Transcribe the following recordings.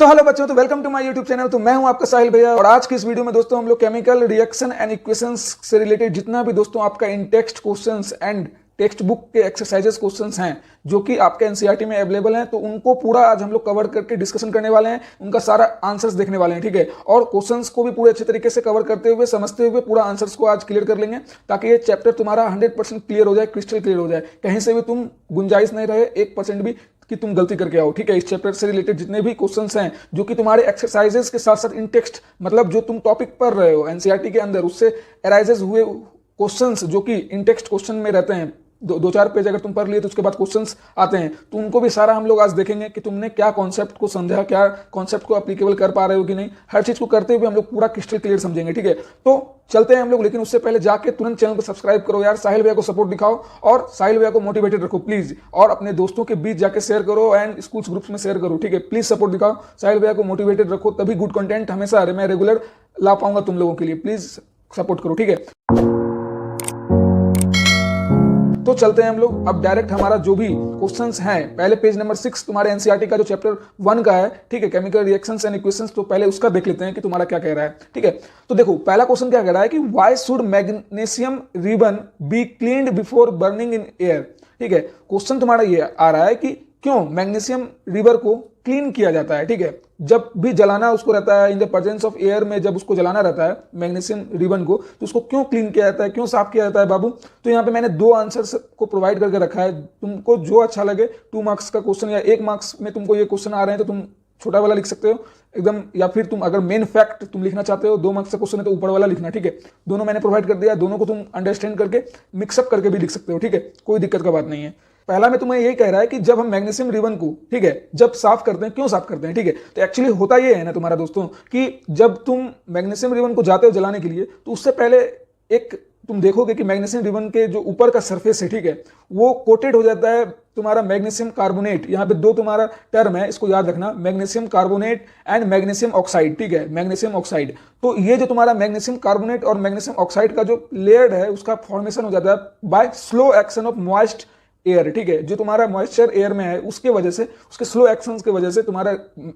तो हेलो बच्चों, तो welcome to my YouTube channel. तो मैं हूं आपका साहिल भैया और आज की इस वीडियो में दोस्तों हम लोग केमिकल रिएक्शन एंड इक्वेशंस से रिलेटेड जितना भी दोस्तों आपका in text questions and textbook के एक्सरसाइजेस क्वेश्चंस हैं जो कि आपके एनसीईआरटी में अवेलेबल हैं, तो उनको पूरा आज हम लोग कवर करके डिस्कशन करने वाले हैं, उनका सारा आंसर्स देखने वाले हैं। ठीक है, और क्वेश्चंस को भी पूरे अच्छे तरीके से कवर करते हुए समझते हुए पूरा आंसर्स को आज क्लियर कर लेंगे ताकि ये चैप्टर तुम्हारा 100% क्लियर हो जाए, क्रिस्टल क्लियर हो जाए, कहीं से भी तुम गुंजाइश नहीं रहे 1% भी कि तुम गलती करके आओ। ठीक है, इस चैप्टर से रिलेटेड जितने भी क्वेश्चंस हैं जो कि तुम्हारे एक्सरसाइजेस के साथ साथ इन टेक्स्ट, मतलब जो तुम टॉपिक पढ़ रहे हो एनसीईआरटी के अंदर, उससे अराइजेस हुए क्वेश्चंस जो कि इन टेक्स्ट क्वेश्चन में रहते हैं, दो चार पेज अगर तुम पढ़ लिए तो उसके बाद क्वेश्चंस आते हैं, तो उनको भी सारा हम लोग आज देखेंगे कि तुमने क्या कॉन्सेप्ट को समझा, क्या कॉन्सेप्ट को एप्लीकेबल कर पा रहे हो कि नहीं। हर चीज को करते हुए हम लोग पूरा क्रिस्टल क्लियर समझेंगे। ठीक है, तो चलते हैं हम लोग, लेकिन उससे पहले जाके तुरंत चैनल को सब्सक्राइब करो यार, साहिल भैया को सपोर्ट दिखाओ और साहिल भैया को मोटिवेटेड रखो प्लीज, और अपने दोस्तों के बीच जाके शेयर करो एंड स्कूल्स ग्रुप्स में शेयर करो। ठीक है, प्लीज सपोर्ट दिखाओ, साहिल भैया को मोटिवेटेड रखो, तभी गुड कंटेंट हमेशा मैं रेगुलर ला पाऊंगा तुम लोगों के लिए। प्लीज सपोर्ट करो। ठीक है, तो चलते हैं हम लोग अब डायरेक्ट हमारा जो भी क्वेश्चंस हैं, पहले पेज नंबर 6 तुम्हारे एनसीईआरटी का जो चैप्टर 1 का है। ठीक है, केमिकल रिएक्शंस एंड इक्वेशंस, तो पहले उसका देख लेते हैं कि तुम्हारा क्या कह रहा है। ठीक है, तो देखो पहला क्वेश्चन क्या कह रहा है कि why should magnesium ribbon be cleaned before burning in air. ठीक है, क्वेश्चन तुम्हारा ये आ रहा है कि क्यों मैग्नीशियम रिबर को क्लीन किया जाता है। ठीक है, जब भी जलाना उसको रहता है in the presence of air में, जब उसको जलाना रहता है मैग्नीशियम रिबन को, तो उसको क्यों क्लीन किया जाता है, क्यों साफ किया जाता है बाबू। तो यहाँ पे मैंने 2 आंसर्स को प्रोवाइड करके रखा है, तुमको जो अच्छा लगे। 2 मार्क्स का क्वेश्चन या 1 मार्क्स में तुमको ये क्वेश्चन आ रहे हैं तो तुम छोटा वाला लिख सकते हो एकदम, या फिर तुम अगर मेन फैक्ट तुम लिखना चाहते हो 2 मार्क्स का क्वेश्चन है तो ऊपर वाला लिखना। ठीक है, दोनों मैंने प्रोवाइड कर दिया, दोनों को तुम अंडरस्टैंड करके मिक्सअप करके भी लिख सकते हो। ठीक है, कोई दिक्कत का बात नहीं है। पहला में तुम्हें यही कह रहा है कि जब हम मैग्नीशियम रिबन को, ठीक है, जब साफ करते हैं, क्यों साफ करते हैं। ठीक है, तो एक्चुअली होता ये है ना तुम्हारा दोस्तों कि जब तुम मैग्नीशियम रिबन को जाते हो जलाने के लिए, तो उससे पहले एक तुम देखोगे कि मैग्नीशियम रिबन के जो ऊपर का सरफेस है, ठीक है, वो कोटेड हो जाता है तुम्हारा मैग्नीशियम कार्बोनेट। यहाँ पे 2 तुम्हारा टर्म है, इसको याद रखना, magnesium carbonate and magnesium oxide. ठीक है, मैग्नीशियम ऑक्साइड, तो ये जो तुम्हारा मैग्नीशियम कार्बोनेट और मैग्नीशियम ऑक्साइड का जो लेयर है उसका फॉर्मेशन हो जाता है by slow action of moist air. ठीक है, जो तुम्हारा मॉइस्चर एयर में है उसके वजह से, उसके स्लो एक्शन की वजह से तुम्हारा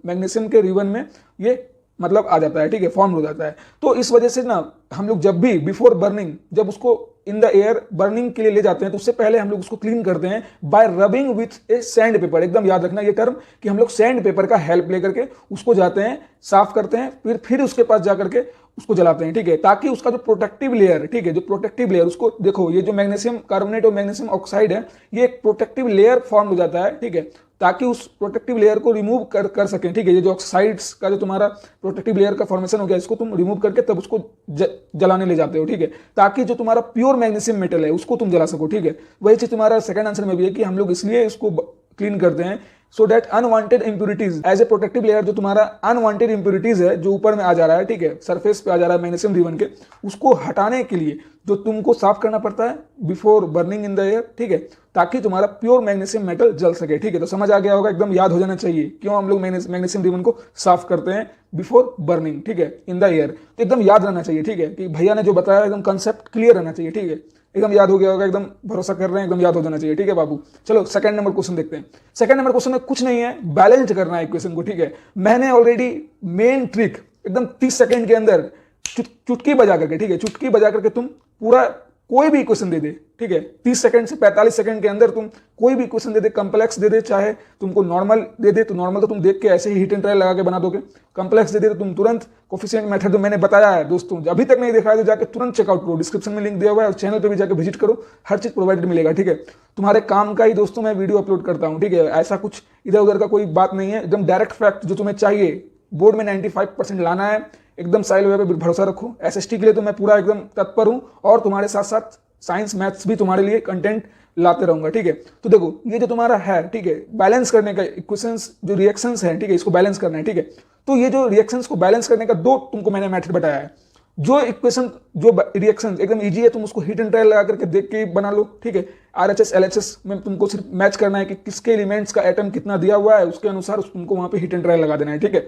मैग्नीशियम के रिबन में ये मतलब आ जाता है। ठीक है, फॉर्म हो जाता है। तो इस वजह से ना हम लोग जब भी बिफोर बर्निंग, जब उसको इन द एयर बर्निंग के लिए ले जाते हैं तो उससे पहले हम लोग उसको क्लीन करते हैं bye rubbing with A sand paper. एकदम याद रखना ये टर्म कि हम लोग सैंड पेपर का हेल्प लेकर के उसको जाते हैं, साफ करते हैं, फिर उसके पास जाकर के उसको जलाते हैं। ठीक है, ताकि उसका जो प्रोटेक्टिव लेयर, ठीक है, जो प्रोटेक्टिव लेयर, उसको देखो, ये जो मैग्नीशियम कार्बोनेट और मैग्नीशियम ऑक्साइड है, ये एक प्रोटेक्टिव लेयर फॉर्म हो जाता है। ठीक है, ताकि उस प्रोटेक्टिव लेयर को रिमूव कर सकें। ठीक है, ये जो ऑक्साइड्स का जो तुम्हारा प्रोटेक्टिव लेयर का फॉर्मेशन हो गया, इसको तुम रिमूव करके तब उसको जलाने ले जाते हो। ठीक है, ताकि जो तुम्हारा प्योर मैग्नीशियम मेटल है उसको तुम जला सको। ठीक है, वही चीज तुम्हारा सेकंड आंसर में भी है कि हम लोग इसलिए इसको क्लीन करते हैं so that unwanted impurities as a protective layer, जो तुम्हारा अनवांटेड इंप्यूरिटीज है जो ऊपर में आ जा रहा है, ठीक है, सरफेस पे आ जा रहा है मैग्नीशियम रिबन के, उसको हटाने के लिए जो तुमको साफ करना पड़ता है before burning in the air. ठीक है, ताकि तुम्हारा प्योर मैग्नीशियम मेटल जल सके। ठीक है, तो समझ आ गया होगा, एकदम याद हो जाना चाहिए क्यों हम लोग मैग्नीशियम रिबन को साफ करते हैं बिफोर बर्निंग। ठीक है, इन द एयर, तो एकदम याद रहना चाहिए। ठीक है, कि भैया ने जो बताया एकदम कंसेप्ट क्लियर रहना चाहिए। ठीक है, एकदम याद हो गया होगा, एकदम भरोसा कर रहे हैं, एकदम याद हो जाना चाहिए। ठीक है बाबू, चलो सेकंड नंबर क्वेश्चन देखते हैं। सेकंड नंबर क्वेश्चन में कुछ नहीं है, बैलेंस करना है इक्वेशन को। ठीक है, मैंने ऑलरेडी मेन ट्रिक एकदम 30 सेकंड के अंदर चुटकी बजा करके, ठीक है, चुटकी बजा करके तुम पूरा कोई भी इक्वेशन दे दे। ठीक है, 30 सेकंड से 45 सेकंड के अंदर तुम कोई भी इक्वेशन दे दे, कम्प्लेक्स दे दे, चाहे तुमको नॉर्मल दे दे तो नॉर्मल तो तुम देख के ऐसे ही हिट एंड ट्रायल लगा के बना दोगे, कम्प्लेक्स दे दे तो तुम तुरंत कोफिशिएंट मेथड जो मैंने बताया है दोस्तों, अभी तक नहीं देखा है तो जाके तुरंत चेकआउट करो, डिस्क्रिप्शन में लिंक दिया हुआ है, और चैनल पे भी जाकर विजिट करो, हर चीज प्रोवाइडेड मिलेगा। ठीक है, तुम्हारे काम का ही दोस्तों मैं वीडियो अपलोड करता हूँ। ठीक है, ऐसा कुछ इधर उधर का कोई बात नहीं है, एकदम डायरेक्ट फैक्ट जो तुम्हें चाहिए, बोर्ड में 95% लाना है, एकदम साइल वे पे भरोसा रखो। एसएसटी के लिए तो मैं पूरा एकदम तत्पर हूँ और तुम्हारे साथ साथ साइंस मैथ्स भी तुम्हारे लिए कंटेंट लाते रहूंगा। ठीक है, तो देखो ये जो तुम्हारा है, ठीक है, बैलेंस करने का इक्वेशंस जो रिएक्शंस है, ठीक है, इसको बैलेंस करना है। ठीक है, तो ये जो रिएक्शंस को बैलेंस करने का 2 तुमको मैंने मेथड बताया है। जो इक्वेशन, जो रिएक्शन एकदम इजी है, तुम उसको हिट एंड ट्रायल लगा करके देख के बना लो। ठीक है, आरएचएस एलएचएस में तुमको सिर्फ मैच करना है कि किसके एलिमेंट्स का एटम कितना दिया हुआ है, उसके अनुसार तुमको वहां पे हिट एंड ट्रायल लगा देना है। ठीक है,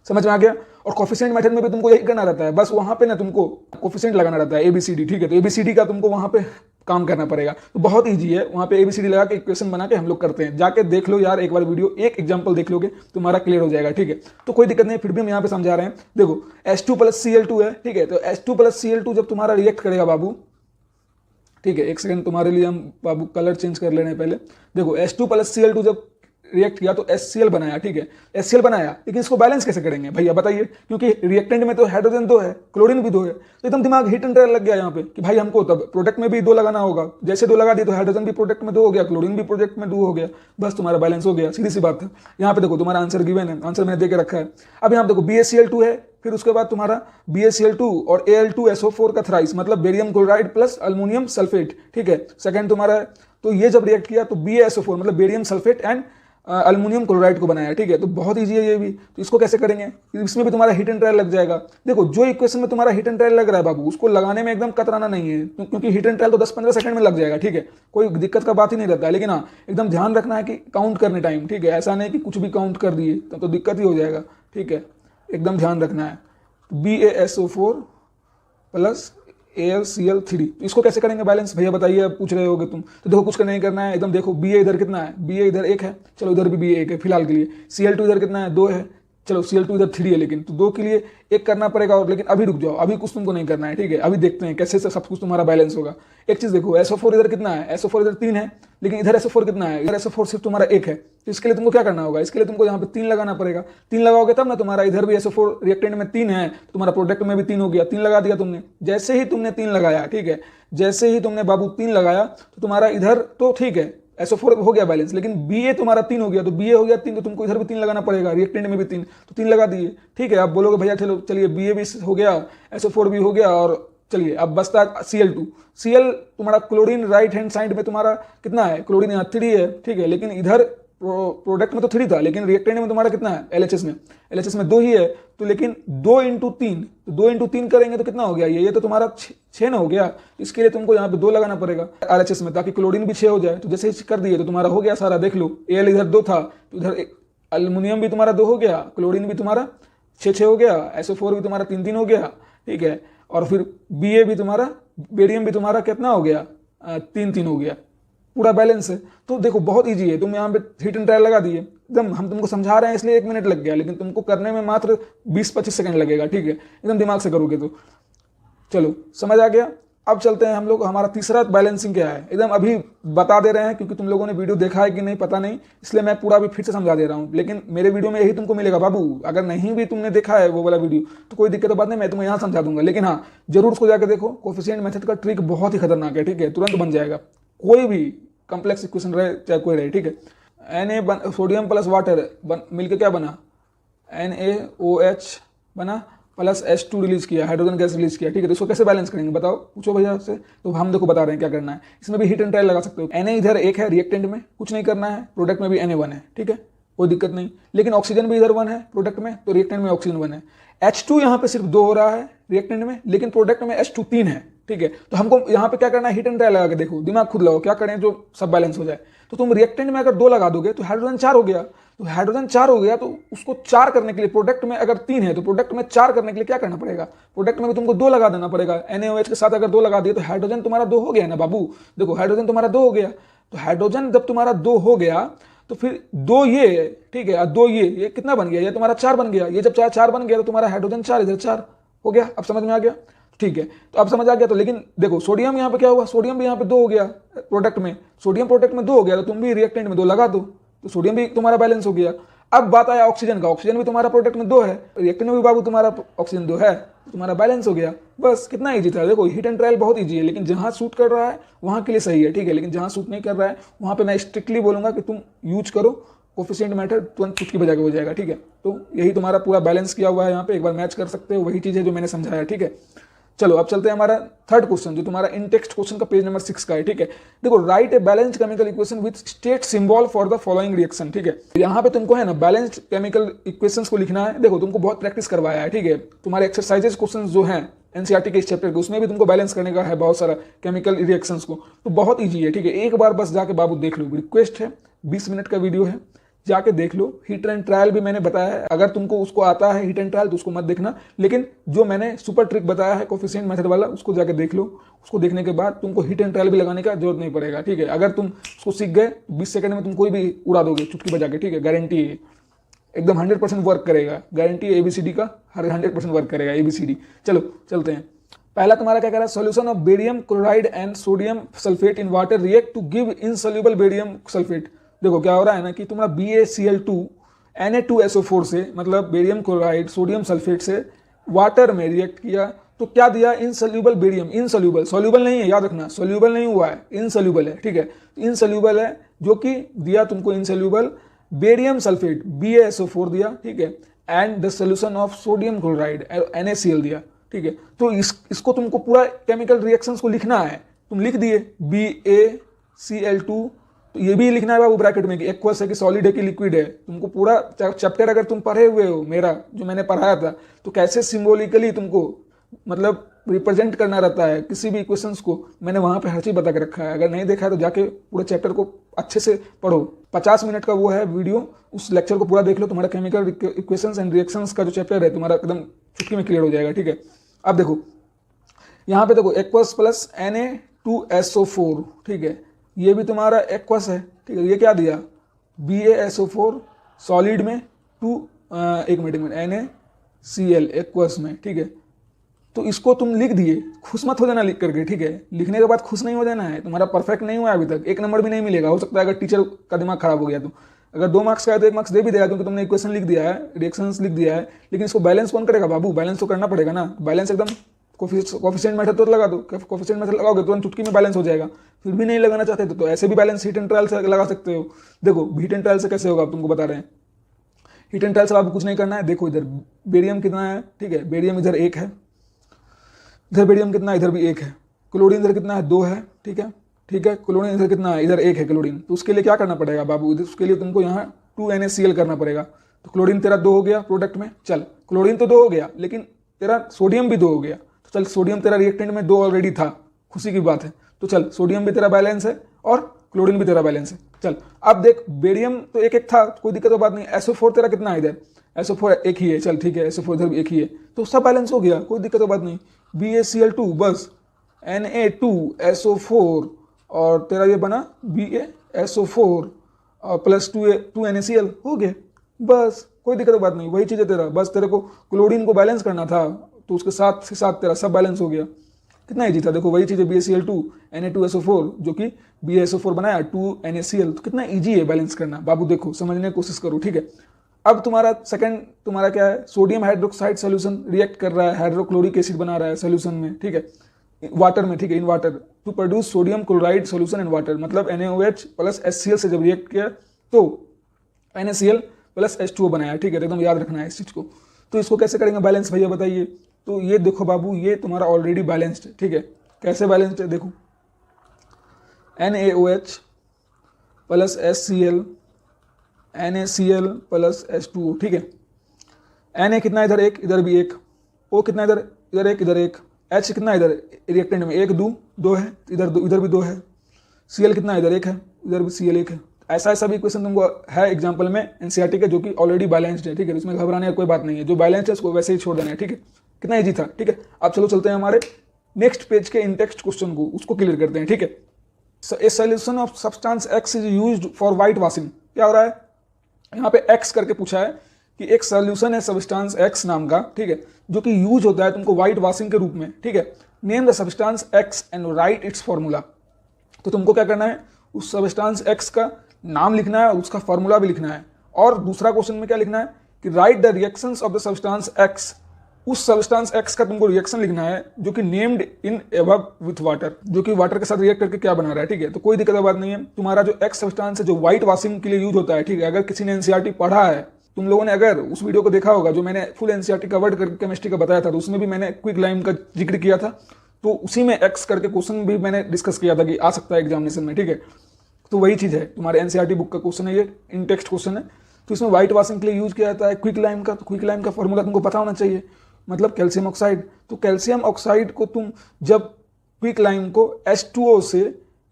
समझ में आ गया। और कोफिशिएंट मेथड में भी तुमको यही करना रहता है, बस वहां पे ना तुमको कोफिशिएंट लगाना रहता है ABCD। ठीक है, तो ABCD का तुमको वहां पे काम करना पड़ेगा। तो बहुत ईजी है, वहाँ पे ABCD लगा के इक्वेशन बना के हम लोग करते हैं। जाके देख लो यार एक बार वीडियो, एक एग्जांपल देख लोगे तुम्हारा क्लियर हो जाएगा, ठीक है। तो कोई दिक्कत नहीं, फिर भी हम यहाँ पे समझा रहे हैं। देखो H2 + Cl2 है, ठीक है। तो H2 + Cl2 जब तुम्हारा रिएक्ट करेगा बाबू, ठीक है, एक सेकंड तुम्हारे लिए हम बाबू कलर चेंज कर ले रहे हैं पहले। देखो H2 + Cl2 जब रिएक्ट किया तो HCl बनाया, ठीक है, HCl बनाया, लेकिन इसको बैलेंस कैसे करेंगे भैया बताइए, क्योंकि रिएक्टेंट में तो हाइड्रोजन 2 है, क्लोरीन भी 2 है। तो एकदम दिमाग हिट एंड ट्रायल लग गया यहाँ पे कि भाई हमको तब प्रोडक्ट में भी 2 लगाना होगा। जैसे 2 लगा दिए तो हाइड्रोजन भी प्रोडक्ट में 2 हो गया, क्लोरीन भी प्रोडक्ट में 2 हो गया, बस तुम्हारा बैलेंस हो गया, सीधी सी बात है। यहाँ पे देखो तुम्हारा आंसर गिवन है, आंसर मैंने दे के रखा है। अब यहाँ पे देखो BaCl2 है, फिर उसके बाद तुम्हारा BaCl2 और Al2SO4 का थ्राइस, मतलब barium chloride plus aluminium sulphate, ठीक है। सेकंड तुम्हारा है, तो ये जब रिएक्ट किया तो BaSO4 मतलब barium sulphate and aluminium chloride को बनाया, ठीक है। तो बहुत ईजी है ये भी। तो इसको कैसे करेंगे, इसमें भी तुम्हारा हिट एंड ट्रायल लग जाएगा। देखो जो इक्वेशन में तुम्हारा हिट एंड ट्रायल लग रहा है बाबू, उसको लगाने में एकदम कतराना नहीं है, क्योंकि हिट एंड ट्रायल तो 10-15 सेकंड में लग जाएगा, ठीक है, कोई दिक्कत का बात ही नहीं रहता है। लेकिन हाँ एकदम ध्यान रखना है कि काउंट करने टाइम, ठीक है, ऐसा नहीं कि कुछ भी काउंट कर दिए तो दिक्कत ही हो जाएगा, ठीक है, एकदम ध्यान रखना है। BaSO4 + AlCl3, इसको कैसे करेंगे बैलेंस भैया बताइए, अब पूछ रहे होगे तुम। तो देखो कुछ नहीं करना है, एकदम देखो Ba इधर कितना है, Ba इधर 1 है, चलो इधर भी Ba 1 है फिलहाल के लिए। Cl2 इधर कितना है, 2 है, चलो Cl2 इधर 3 है, लेकिन तो 2 के लिए 1 करना पड़ेगा और, लेकिन अभी रुक जाओ, अभी कुछ तुमको नहीं करना है, ठीक है। अभी देखते हैं कैसे सब कुछ तुम्हारा बैलेंस होगा। एक चीज देखो SO4 इधर कितना है, SO4 इधर 3 है, लेकिन इधर SO4 कितना है, इधर SO4 सिर्फ तुम्हारा 1 है। तो इसके लिए तुमको क्या करना होगा, इसके लिए तुमको यहाँ पे 3 लगाना पड़ेगा। 3 लगाओगे तब ना तुम्हारा इधर भी SO4 रिएक्टेंट में 3 है, तुम्हारा प्रोडक्ट में भी 3 हो गया। 3 लगा दिया तुमने, जैसे ही तुमने 3 लगाया, ठीक है, जैसे ही तुमने बाबू 3 लगाया तो तुम्हारा इधर तो ठीक है SO4 हो गया बैलेंस, लेकिन Ba तुम्हारा 3 हो गया, तो Ba हो गया 3, तो तुमको इधर भी 3 लगाना पड़ेगा, रिएक्टेंट में भी 3, तो 3 लगा दिए, ठीक है। आप बोलोगे भैया चलो चलिए Ba भी हो गया, SO4 भी हो गया, और चलिए अब बचता है Cl2। Cl तुम्हारा क्लोरीन राइट हैंड साइड में तुम्हारा कितना है, क्लोरीन यहाँ 3 है, ठीक है, लेकिन इधर प्रोडक्ट में तो 3 था, लेकिन रिएक्टेंट में तुम्हारा कितना है, LHS में 2 ही है, तो लेकिन 2 × 3, तो 2 × 3 करेंगे तो कितना हो गया, ये तो तुम्हारा 6 ना हो गया। इसके लिए तुमको यहाँ पे 2 लगाना पड़ेगा LHS में, ताकि क्लोरीन भी 6 हो जाए। तो जैसे ही कर दिए तो तुम्हारा हो गया सारा, देख लो Al इधर 2 था, तो इधर अल्मोनियम भी तुम्हारा 2 हो गया, क्लोरीन भी तुम्हारा 6 हो गया, SO4 भी तुम्हारा 3 हो गया, ठीक है, और फिर Ba भी तुम्हारा, बेरियम भी तुम्हारा कितना हो गया, 3 हो गया, पूरा बैलेंस है। तो देखो बहुत इजी है, तुम यहाँ पे हिट एंड ट्रायल लगा दिए, एकदम हम तुमको समझा रहे हैं इसलिए 1 मिनट लग गया, लेकिन तुमको करने में मात्र 20-25 सेकंड लगेगा, ठीक है, एकदम दिमाग से करोगे तो। चलो समझ आ गया। अब चलते हैं हम लोग, हमारा तीसरा बैलेंसिंग क्या है, एकदम अभी बता दे रहे हैं, क्योंकि तुम लोगों ने वीडियो देखा है कि नहीं पता नहीं, इसलिए मैं पूरा अभी फिर से समझा दे रहा हूँ। लेकिन मेरे वीडियो में यही तुमको मिलेगा बाबू, अगर नहीं भी तुमने देखा है वो वाला वीडियो तो कोई दिक्कत बात नहीं, मैं तुम्हें यहाँ समझा दूंगा। लेकिन हाँ जरूर उसको जाकर देखो, कोफिशिएंट मेथड का ट्रिक बहुत ही खतरनाक है, ठीक है, तुरंत बन जाएगा, कोई भी कॉम्प्लेक्स इक्वेशन रहे चाहे कोई रहे, ठीक है। सोडियम + वाटर मिलकर क्या बना, NaOH बना, प्लस H2 रिलीज किया, हाइड्रोजन गैस रिलीज किया, ठीक है। तो इसको कैसे बैलेंस करेंगे बताओ, पूछो भैया से। तो हम देखो बता रहे हैं क्या करना है, इसमें भी हिट एंड ट्रायल लगा सकते हो। Na इधर 1 है रिएक्टेंट में, कुछ नहीं करना है, प्रोडक्ट में भी Na1 है, ठीक है, कोई दिक्कत नहीं। लेकिन ऑक्सीजन भी इधर 1 है प्रोडक्ट में, तो रिएक्टेंट में ऑक्सीजन 1 है। H2 यहाँ पे सिर्फ 2 हो रहा है रिएक्टेंट में, लेकिन प्रोडक्ट में H2 3 है, ठीक है। तो हमको यहाँ पे क्या करना है, हिट एंड ट्रायल लगा के देखो, दिमाग खुद लगाओ क्या करें जो सब बैलेंस हो जाए। तो तुम रिएक्टेंट में अगर 2 लगा दोगे तो हाइड्रोजन 4 हो गया, तो हाइड्रोजन 4 हो गया, तो उसको 4 करने के लिए, प्रोडक्ट में अगर 3 है तो प्रोडक्ट में 4 करने के लिए क्या करना पड़ेगा, प्रोडक्ट में भी तुमको 2 लगा देना पड़ेगा। NaOH के साथ अगर 2 लगा दिए तो हाइड्रोजन तुम्हारा 2 हो गया ना बाबू, देखो हाइड्रोजन तुम्हारा 2 हो गया। तो हाइड्रोजन जब तुम्हारा 2 हो गया तो फिर 2 ये, ठीक है, 2 ये कितना बन गया, ये तुम्हारा 4 बन गया। ये जब 4 बन गया तो तुम्हारा हाइड्रोजन 4 इधर 4 हो गया। अब समझ में आ गया, ठीक है। तो अब समझ आ गया। तो लेकिन देखो सोडियम यहाँ पे क्या हुआ, सोडियम भी यहाँ पे 2 हो गया प्रोडक्ट में, सोडियम प्रोडक्ट में 2 हो गया, तो तुम भी रिएक्टेंट में 2 लगा दो, तो सोडियम भी तुम्हारा बैलेंस हो गया। अब बात आया ऑक्सीजन का, ऑक्सीजन भी तुम्हारा प्रोडक्ट में 2 है, रिएक्टेंट में भी बाबू तुम्हारा ऑक्सीजन 2 है, तो तुम्हारा बैलेंस हो गया। बस कितना ईजी था। देखो हिट एंड ट्रायल बहुत ईजी है, लेकिन जहां सूट कर रहा है वहां के लिए सही है, ठीक है, लेकिन जहां सूट नहीं कर रहा है वहां पे मैं स्ट्रिक्टली बोलूंगा कि तुम यूज करो कोफिशिएंट मेथड, तुरंत चुटकी बजा के हो जाएगा, ठीक है। तो यही तुम्हारा पूरा बैलेंस किया हुआ है, यहाँ पे एक बार मैच कर सकते हो, वही चीज है जो मैंने समझाया, ठीक है। चलो अब चलते हैं हमारा थर्ड क्वेश्चन, जो तुम्हारा इन टेक्स्ट क्वेश्चन का पेज नंबर 6 का है, ठीक है। देखो right a balanced chemical equation with state symbol for the following reaction, ठीक है। यहाँ पे तुमको है ना बैलेंस्ड केमिकल इक्वेशंस को लिखना है। देखो तुमको बहुत प्रैक्टिस करवाया है, ठीक है, तुम्हारे एक्सरसाइजेस क्वेश्चन जो हैं एनसीईआरटी के इस चैप्टर के, उसमें भी तुमको बैलेंस करने का है बहुत सारा केमिकल रिएक्शंस को, तो बहुत ईजी है, ठीक है। एक बार बस जाके बाबू देख लो, रिक्वेस्ट है, 20 मिनट का वीडियो है, जाके देख लो। हीट एंड ट्रायल भी मैंने बताया है, अगर तुमको उसको आता है हीट एंड ट्रायल तो उसको मत देखना, लेकिन जो मैंने सुपर ट्रिक बताया है कोफिशिएंट मेथड वाला उसको जाके देख लो। उसको देखने के बाद तुमको हीट एंड ट्रायल भी लगाने का जरूरत नहीं पड़ेगा, ठीक है। अगर तुम उसको सीख गए 20 सेकंड में तुम कोई भी उड़ा दोगे चुटकी बजा के, ठीक है, गारंटी है, एकदम 100% वर्क करेगा, गारंटी है ABCD का 100% वर्क करेगा ABCD। चलो चलते हैं। पहला तुम्हारा क्या कह रहा है, solution of barium chloride and sodium sulphate in water react to give insoluble barium sulphate. देखो क्या हो रहा है ना कि तुम्हारा BaCl2 Na2SO4 से, मतलब बेरियम क्लोराइड सोडियम सल्फेट से वाटर में रिएक्ट किया तो क्या दिया, इनसॉल्युबल बेरियम। इनसॉल्युबल, सॉल्युबल नहीं है, याद रखना, सॉल्युबल नहीं हुआ है, इनसॉल्युबल है, ठीक है। इनसॉल्युबल है जो कि दिया तुमको इनसॉल्युबल बेरियम सल्फेट BaSO4 दिया, ठीक है, and the solution of sodium chloride NaCl दिया, ठीक है। तो इसको तुमको पूरा केमिकल रिएक्शंस को लिखना है, तुम लिख दिए BaCl2, तो ये भी लिखना है बाबू ब्रैकेट में कि एक्वस है कि सॉलिड है कि लिक्विड है। तुमको पूरा चैप्टर अगर तुम पढ़े हुए हो मेरा जो मैंने पढ़ाया था, तो कैसे सिंबॉलिकली तुमको मतलब रिप्रेजेंट करना रहता है किसी भी इक्वेशंस को, मैंने वहां पे हर चीज बता के रखा है। अगर नहीं देखा है तो जाके पूरे चैप्टर को अच्छे से पढ़ो, 50 मिनट का वो है वीडियो, उस लेक्चर को पूरा देख लो, तुम्हारा केमिकल इक्वेशंस एंड रिएक्शंस का जो चैप्टर है तुम्हारा एकदम चुटकी में क्लियर हो जाएगा, ठीक है। अब देखो यहाँ पे देखो एक्वस प्लस Na2SO4, ठीक है, ये भी तुम्हारा एक्वस है, ठीक है। ये क्या दिया, BaSO4 सॉलिड में एक मिनट NaCl एक्वस में, ठीक है। तो इसको तुम लिख दिए, खुश मत हो जाना लिख करके, ठीक है। लिखने के बाद खुश नहीं हो जाना है, तुम्हारा परफेक्ट नहीं हुआ अभी तक, 1 नंबर भी नहीं मिलेगा। हो सकता है अगर टीचर का दिमाग खराब हो गया तो, अगर 2 मार्क्स का है तो 1 मार्क्स दे भी देगा क्योंकि तुमने इक्वेशन लिख दिया है, रिएक्शंस लिख दिया है, लेकिन इसको बैलेंस कौन करेगा बाबू, बैलेंस तो करना पड़ेगा ना। बैलेंस एकदम कोफिशिएंट मेथड तो लगा दो, कोफिशिएंट मेथड लगाओगे तुरंत चुटकी में बैलेंस हो जाएगा। फिर भी नहीं लगाना चाहते तो ऐसे भी बैलेंस हीट एंड ट्रायल से लगा सकते हो। देखो हीट एंड ट्रायल से कैसे होगा तुमको बता रहे हैं। हीट एंड ट्रायल से आपको कुछ नहीं करना है, देखो इधर बेरियम कितना है, ठीक है, बेरियम इधर 1 है, इधर बेरियम कितना है, इधर भी 1 है, क्लोरीन इधर कितना है, 2 है, ठीक है, ठीक है, क्लोरीन इधर कितना है, इधर 1 है क्लोरीन। तो उसके लिए क्या करना पड़ेगा बाबू, उसके लिए तुमको यहाँ 2NaCl करना पड़ेगा। तो क्लोरीन तेरा 2 हो गया प्रोडक्ट में, चल क्लोरीन तो 2 हो गया, लेकिन तेरा सोडियम भी 2 हो गया। तो चल सोडियम तेरा रिएक्टेंट में 2 ऑलरेडी था, खुशी की बात है, तो चल सोडियम भी तेरा बैलेंस है और क्लोरीन भी तेरा बैलेंस है। चल अब देख बेरियम तो 1 था, कोई दिक्कत तो बात नहीं। SO4 तेरा कितना है, इधर SO4 1 ही है, चल ठीक है, SO4 इधर भी 1 ही है, तो सब बैलेंस हो गया, कोई दिक्कत तो बात नहीं। BaCl2 बस Na2SO4 और तेरा ये बना BaSO4 और प्लस 2NaCl हो गया, बस कोई दिक्कत बात नहीं, वही चीज़ है तेरा। बस तेरे को क्लोरीन को बैलेंस करना था तो उसके साथ से साथ तेरा सब बैलेंस हो गया, कितना ईजी था। देखो वही चीज़ है BaCl2 Na2SO4 जो कि BaSO4 बनाया 2NaCl, तो कितना ईजी है बैलेंस करना बाबू। देखो समझने की कोशिश करो, ठीक है। अब तुम्हारा सेकंड तुम्हारा क्या है, सोडियम हाइड्रोक्साइड सोल्यूशन रिएक्ट कर रहा है, हाइड्रोक्लोरिक एसिड बना रहा है सोल्यूशन में, ठीक है, वाटर में, ठीक है, in water to produce sodium chloride solution in water. मतलब NaOH प्लस HCl से जब रिएक्ट किया तो NaCl प्लस H2O बनाया, ठीक है, तो एकदम याद रखना है इस चीज़ को। तो इसको कैसे करेंगे बैलेंस भैया बताइए। तो ये देखो बाबू, ये तुम्हारा ऑलरेडी बैलेंस्ड है, ठीक है। कैसे बैलेंस्ड है देखो, NaOH plus HCl NaCl plus H2O, ठीक है। Na कितना इधर 1, इधर भी 1, O कितना इधर 1, इधर 1, H कितना इधर रिएक्टेंट में 1 2 है, इधर भी 2 है, Cl कितना इधर 1 है, इधर भी Cl 1 है। ऐसा भी इक्वेशन तुमको है एग्जाम्पल में NCERT के जो कि ऑलरेडी बैलेंस्ड है, ठीक है। इसमें घबराने का कोई बात नहीं है, जो बैलेंस्ड है उसको वैसे ही छोड़ देना है, ठीक है। कितना ईजी था, ठीक है। अब चलो चलते हैं हमारे नेक्स्ट पेज के इन टेक्स्ट क्वेश्चन को, उसको क्लियर करते हैं, ठीक है। ए solution of substance X is used for white washing. क्या हो रहा है यहाँ पे X करके पूछा है कि एक सॉल्यूशन है सब्सटेंस X नाम का, ठीक है, जो कि यूज होता है तुमको व्हाइट वॉशिंग के रूप में, ठीक है। Name the substance X and right it's formula. तो तुमको क्या करना है, उस सब्सटेंस X का नाम लिखना है और उसका फॉर्मूला भी लिखना है। और दूसरा क्वेश्चन में क्या लिखना है कि right the reactions of the substance X। उस सब्सटेंस X का तुमको रिएक्शन लिखना है जो कि named in above with water, जो कि वाटर के साथ रिएक्ट करके क्या बना रहा है, ठीक है। तो कोई दिक्कत की बात नहीं है। तुम्हारा जो X सब्सटेंस है जो व्हाइट वॉशिंग के लिए यूज होता है, ठीक है। अगर किसी ने NCERT पढ़ा है, तुम लोगों ने अगर उस वीडियो को देखा होगा जो मैंने फुल NCERT कवर्ड करके केमिस्ट्री का बताया था, तो उसमें भी मैंने क्विक लाइम का जिक्र किया था, तो उसी में X करके क्वेश्चन भी मैंने डिस्कस किया था कि आ सकता है एग्जामिनेशन में, ठीक है। तो वही चीज़ है, तुम्हारे NCERT बुक का क्वेश्चन है, ये इन टेक्स्ट क्वेश्चन है। तो इसमें व्हाइट वॉशिंग के लिए यूज किया जाता है क्विक लाइम का। तो क्विक लाइम का फॉर्मूला तुमको पता होना चाहिए, मतलब कैल्शियम ऑक्साइड। तो कैल्शियम ऑक्साइड को तुम जब क्विक लाइम को H2O से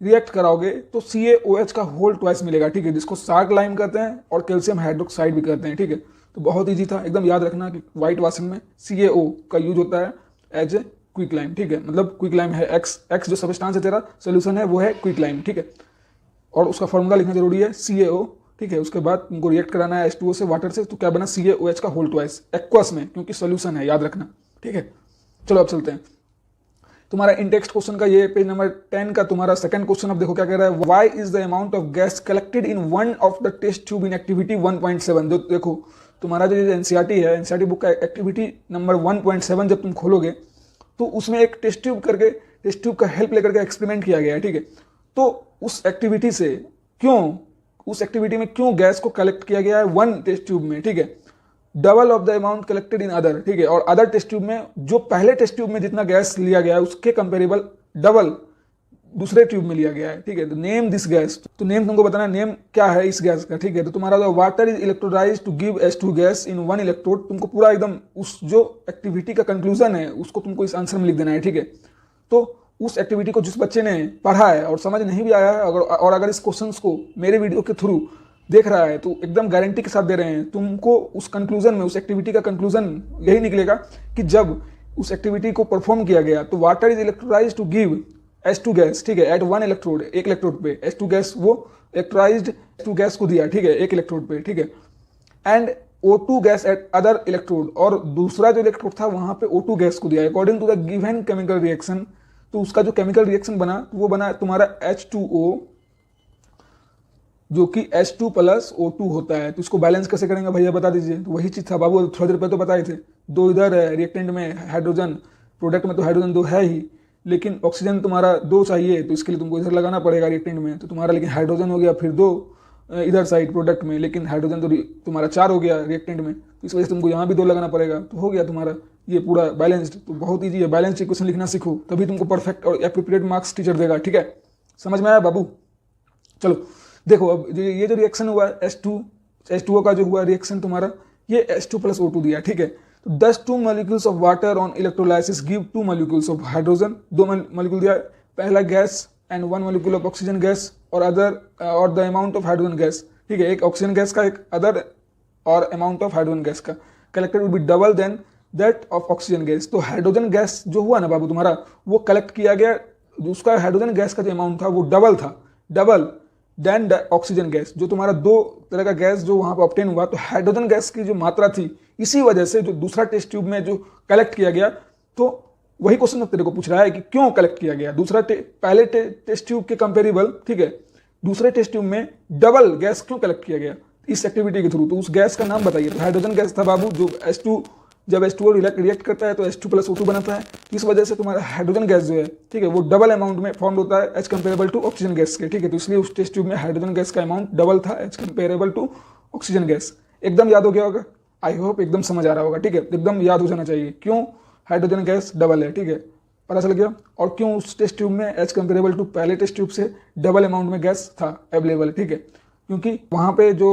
रिएक्ट कराओगे तो CaOH का होल ट्वाइस मिलेगा, ठीक है, जिसको सार्क लाइम कहते हैं और कैल्शियम हाइड्रोक्साइड भी कहते हैं, ठीक है। तो बहुत ईजी था, एकदम याद रखना कि व्हाइट वाशन में CaO का यूज होता है एज ए क्विक लाइम, ठीक है, मतलब क्विक लाइम है एक्स जो सबस्टांस है तेरा सोल्यूशन है वो है क्विक लाइम, ठीक है, और उसका फॉर्मूला लिखना जरूरी है CaO, ठीक है। उसके बाद तुमको रिएक्ट कराना है H2O से वाटर से, तो क्या बना CaOH का होल ट्वाइस एक्वस में, क्योंकि सोल्यूशन है, याद रखना, ठीक है। चलो अब चलते हैं तुम्हारा इन टेक्स्ट क्वेश्चन का, ये पेज नंबर 10 का तुम्हारा सेकंड क्वेश्चन। अब देखो क्या कह रहा है, why is the amount of gas collected in one of the test tube in activity 1.7। जो देखो तुम्हारा जो एनसीईआरटी है, एनसीईआरटी बुक का एक्टिविटी नंबर 1.7 जब तुम खोलोगे तो उसमें एक टेस्ट ट्यूब का हेल्प लेकर के एक्सपेरिमेंट किया गया है, ठीक है। तो उस एक्टिविटी में क्यों गैस को कलेक्ट किया गया है वन टेस्ट ट्यूब में, ठीक है, double of the amount collected in other, ठीक है, और अदर टेस्ट ट्यूब में जो पहले टेस्ट ट्यूब में जितना गैस लिया गया है उसके कंपेरेबल डबल दूसरे ट्यूब में लिया गया है, ठीक है। तो नेम दिस गैस, तो नेम तुमको बताना है नेम क्या है इस गैस का, ठीक है। तो तुम्हारा जो water is electrolysed to give H2 gas in one electrode, तुमको पूरा एकदम उस जो एक्टिविटी का कंक्लूजन है उसको तुमको इस आंसर में लिख देना है, ठीक है। तो उस एक्टिविटी को जिस बच्चे ने पढ़ा है और समझ नहीं भी आया है और अगर इस क्वेश्चंस को मेरे वीडियो के थ्रू देख रहा है तो एकदम गारंटी के साथ दे रहे हैं तुमको, उस कंक्लूजन में, उस एक्टिविटी का कंक्लूजन यही निकलेगा कि जब उस एक्टिविटी को परफॉर्म किया गया तो water is electrolysed to give H2 gas, ठीक है, एट वन इलेक्ट्रोड, एक इलेक्ट्रोड पे H2 गैस, वो इलेक्ट्रोलाइज्ड H2 गैस को दिया, ठीक है, एक इलेक्ट्रोड पे, ठीक है, and O2 gas at other electrode, और दूसरा जो इलेक्ट्रोड था वहां पे O2 गैस को दिया according to the given chemical reaction. तो उसका जो केमिकल रिएक्शन बना वो बना तुम्हारा H2O, जो कि H2 प्लस O2 होता है। तो इसको बैलेंस कैसे करेंगे भैया बता दीजिए। तो वही चीज था बाबू, थोड़ी देर पहले तो बताए थे, दो इधर है रिएक्टेंट में हाइड्रोजन, प्रोडक्ट में तो हाइड्रोजन दो है ही, लेकिन ऑक्सीजन तुम्हारा दो चाहिए, तो इसके लिए तुमको इधर लगाना पड़ेगा रिएक्टेंट में। तो तुम्हारा लेकिन हाइड्रोजन हो गया फिर दो इधर साइड प्रोडक्ट में, लेकिन हाइड्रोजन तो तुम्हारा 4 हो गया रिएक्टेंट में, तो इस वजह से तुमको यहाँ भी 2 लगाना पड़ेगा। तो हो गया तुम्हारा ये पूरा बैलेंस्ड। तो बहुत ईजी है, बैलेंस्ड इक्वेशन लिखना सीखो, तभी तुमको परफेक्ट और एप्रोप्रिएट मार्क्स टीचर देगा, ठीक है। समझ में आया बाबू? चलो देखो अब ये जो रिएक्शन हुआ H2O का जो हुआ रिएक्शन तुम्हारा, ये H2 प्लस O2 दिया, ठीक है। तो 10 2 molecules of water on electrolysis give 2 molecules of hydrogen, 2 molecule दिया, पहला gas and 1 molecule of oxygen gas और अदर और the amount of hydrogen gas, ठीक है, एक ऑक्सीजन गैस का, एक अदर और अमाउंट ऑफ हाइड्रोजन गैस का collected will be double than that of oxygen gas. तो हाइड्रोजन गैस जो हुआ ना बाबू तुम्हारा, वो कलेक्ट किया गया, उसका हाइड्रोजन गैस का जो अमाउंट था वो डबल था, डबल देन ऑक्सीजन गैस। जो तुम्हारा 2 तरह का गैस जो वहां पर ऑब्टेन हुआ, तो हाइड्रोजन गैस की जो मात्रा थी, इसी वजह से जो दूसरा टेस्ट ट्यूब में जो कलेक्ट किया गया, तो वही क्वेश्चन तेरे को पूछ रहा है कि क्यों कलेक्ट किया गया पहले टेस्ट ट्यूब के कंपेरेबल, ठीक है, दूसरे टेस्ट ट्यूब में डबल गैस क्यों कलेक्ट किया गया इस एक्टिविटी के थ्रू। तो उस गैस का नाम बताइए। तो हाइड्रोजन गैस था बाबू, जो जब H2O रिएक्ट करता है तो H2 प्लस O2 बनाता है, इस वजह से तुम्हारा हाइड्रोजन गैस जो है, ठीक है, वो डबल अमाउंट में फॉर्म होता है as comparable to oxygen gas के, ठीक है। तो इसलिए उस टेस्ट ट्यूब में हाइड्रोजन गैस का अमाउंट डबल था as comparable to oxygen gas. एकदम याद हो गया होगा, आई होप एकदम समझ आ रहा होगा, ठीक है, एकदम याद हो जाना चाहिए क्यों हाइड्रोजन गैस डबल है, ठीक है, पता चल गया। और क्यों उस टेस्ट ट्यूब में एज कंपेरेबल टू पहले टेस्ट ट्यूब से डबल अमाउंट में गैस था अवेलेबल, ठीक है, क्योंकि वहां पे जो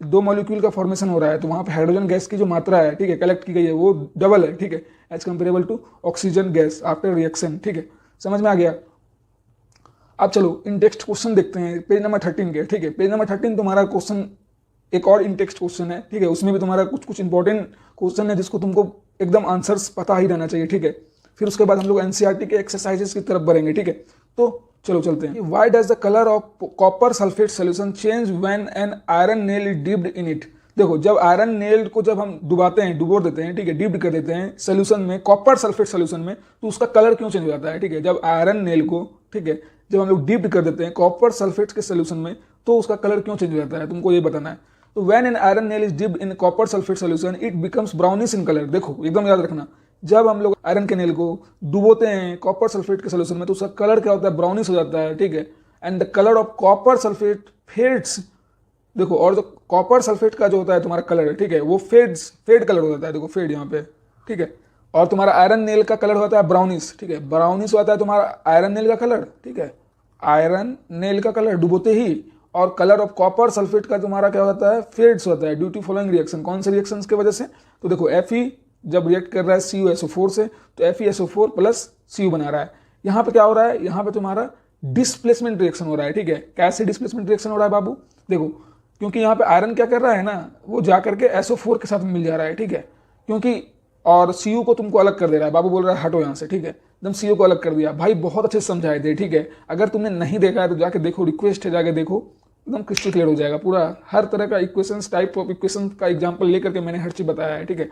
2 मॉलिक्यूल का फॉर्मेशन हो रहा है, तो वहां पे हाइड्रोजन गैस की जो मात्रा है, ठीक है, कलेक्ट की गई है, वो डबल है, ठीक है, as comparable to oxygen gas after reaction, ठीक है, समझ में आ गया। अब चलो इन टेक्स्ट क्वेश्चन देखते हैं पेज नंबर 13 के, ठीक है। पेज नंबर 13 तुम्हारा क्वेश्चन एक और इन टेक्स्ट क्वेश्चन है, ठीक है, उसमें भी तुम्हारा कुछ इंपॉर्टेंट क्वेश्चन है जिसको तुमको एकदम आंसर्स पता ही रहना चाहिए, ठीक है। फिर उसके बाद हम लोग एनसीईआरटी के एक्सरसाइजेस की तरफ बढ़ेंगे, ठीक है। तो चलो चलते हैं। Why does the colour of copper sulphate solution change when an iron nail is dipped in it. देखो जब आयरन नेल को जब हम डुबाते हैं, डुबो देते हैं, ठीक है, डिप्ड कर देते हैं सोल्यूशन में, कॉपर सल्फेट सोल्यूशन में, तो उसका कलर क्यों चेंज हो जाता है, ठीक है। जब आयरन नेल को, ठीक है, जब हम लोग डिप्ड कर देते हैं कॉपर सल्फेट के सोल्यूशन में, तो उसका कलर क्यों चेंज हो जाता है, तुमको ये बताना है। तो when an iron nail is dipped in copper sulphate solution it becomes brownish in colour. देखो एकदम याद रखना, जब हम लोग आयरन के नेल को डुबोते हैं कॉपर सल्फेट के सोल्यूशन में, तो उसका कलर क्या होता है, ब्राउनिश हो जाता है, ठीक है। And the colour of copper sulphate fades. देखो, और जो कॉपर सल्फेट का जो होता है तुम्हारा कलर, ठीक है, वो फेड कलर हो जाता है, देखो फेड यहाँ पे, ठीक है। और तुम्हारा आयरन नेल का कलर होता है ब्राउनिश, ठीक है, ब्राउनिश होता है तुम्हारा आयरन नेल का कलर, ठीक है, आयरन नेल का कलर डुबोते ही। और कलर ऑफ कॉपर सल्फेट का तुम्हारा क्या होता है, फेड्स होता है ड्यू टू फॉलोइंग रिएक्शन। कौन से रिएक्शन की वजह से? तो देखो Fe जब रिएक्ट कर रहा है CuSO4 से, तो FeSO4 प्लस Cu बना रहा है। यहाँ पे क्या हो रहा है, यहाँ पे तुम्हारा डिस्प्लेसमेंट रिएक्शन हो रहा है, ठीक है। कैसे डिस्प्लेसमेंट रिएक्शन हो रहा है बाबू, देखो क्योंकि यहाँ पे आयरन क्या कर रहा है ना, वो जा करके SO4 के साथ मिल जा रहा है, ठीक है, क्योंकि और Cu को तुमको अलग कर दे रहा है। बाबू बोल रहा है हटो यहाँ से, ठीक है, एकदम Cu को अलग कर दिया। भाई बहुत अच्छे से समझाए थे, ठीक है। अगर तुमने नहीं देखा है तो जाके देखो, रिक्वेस्ट है जाके देखो, एकदम क्रिस्टल क्लियर हो जाएगा पूरा। हर तरह का इक्वेशंस, टाइप ऑफ इक्वेशन का एग्जांपल लेकर के मैंने हर चीज बताया है, ठीक है।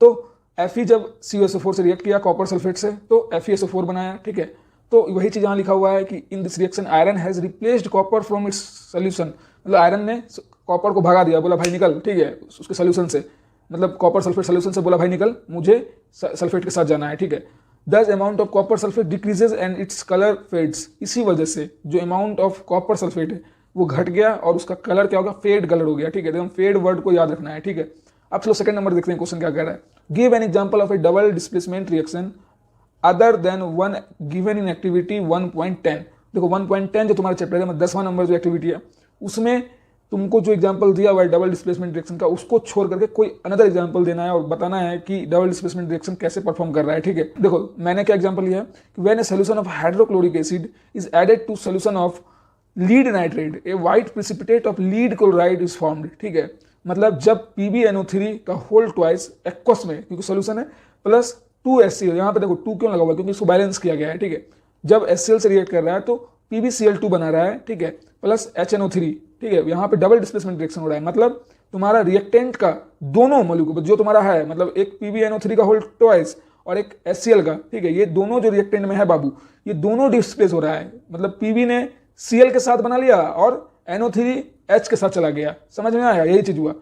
तो Fe जब CuSO4 से रिएक्ट किया कॉपर सल्फेट से तो FeSO4 बनाया, ठीक है। तो वही चीज यहाँ लिखा हुआ है कि in this reaction iron has replaced copper from its solution, मतलब आयरन ने कॉपर को भगा दिया, बोला भाई निकल, ठीक है, उसके सोल्यूशन से, मतलब कॉपर सल्फेट सोल्यूशन से बोला भाई निकल, मुझे सल्फेट के साथ जाना है, ठीक है। दस amount of copper sulphate decreases and its colour fades, इसी वजह से जो अमाउंट ऑफ कॉपर सल्फेट है वो घट गया और उसका कलर क्या होगा, फेड कलर हो गया, ठीक है। तो हम फेड वर्ड को याद रखना है, ठीक है। अब चलो सेकंड नंबर देखते हैं क्वेश्चन क्या कह रहा है। Give an example of A double displacement reaction other than one given in activity 1.10। देखो 1.10 जो तुम्हारा चैप्टर है, मतलब 10वां नंबर जो एक्टिविटी है उसमें तुमको जो एग्जांपल दिया हुआ है डबल डिस्प्लेसमेंट रिएक्शन का, उसको छोड़ करके कोई अनदर एग्जांपल देना है और बताना है कि डबल डिस्प्लेसमेंट रिएक्शन कैसे परफॉर्म कर रहा है, ठीक है। देखो मैंने क्या एग्जांपल लिया है कि when a solution of hydrochloric acid is added to solution of lead nitrate a white precipitate of lead chloride is formed, ठीक है। मतलब जब PbNO3 का होल ट्वाइस एक्वस में, क्योंकि सॉल्यूशन है, प्लस 2HCl, यहाँ पे देखो 2 क्यों लगा हुआ है, क्योंकि इसको बैलेंस किया गया है, ठीक है। जब HCl से रिएक्ट कर रहा है तो PbCl2 बना रहा है, ठीक है, प्लस HNO3, ठीक है। यहाँ पे डबल डिस्प्लेसमेंट रिएक्शन हो रहा है, मतलब तुम्हारा रिएक्टेंट का दोनों मॉलिक्यूल जो तुम्हारा है, मतलब एक PbNO3 का होल ट्वाइस और एक HCl का, ठीक है, ये दोनों जो रिएक्टेंट में है बाबू, ये दोनों डिस्प्लेस हो रहा है। मतलब Pb ने Cl के साथ बना लिया और NO3 H के साथ चला गया, समझ में आया, यही चीज हुआ।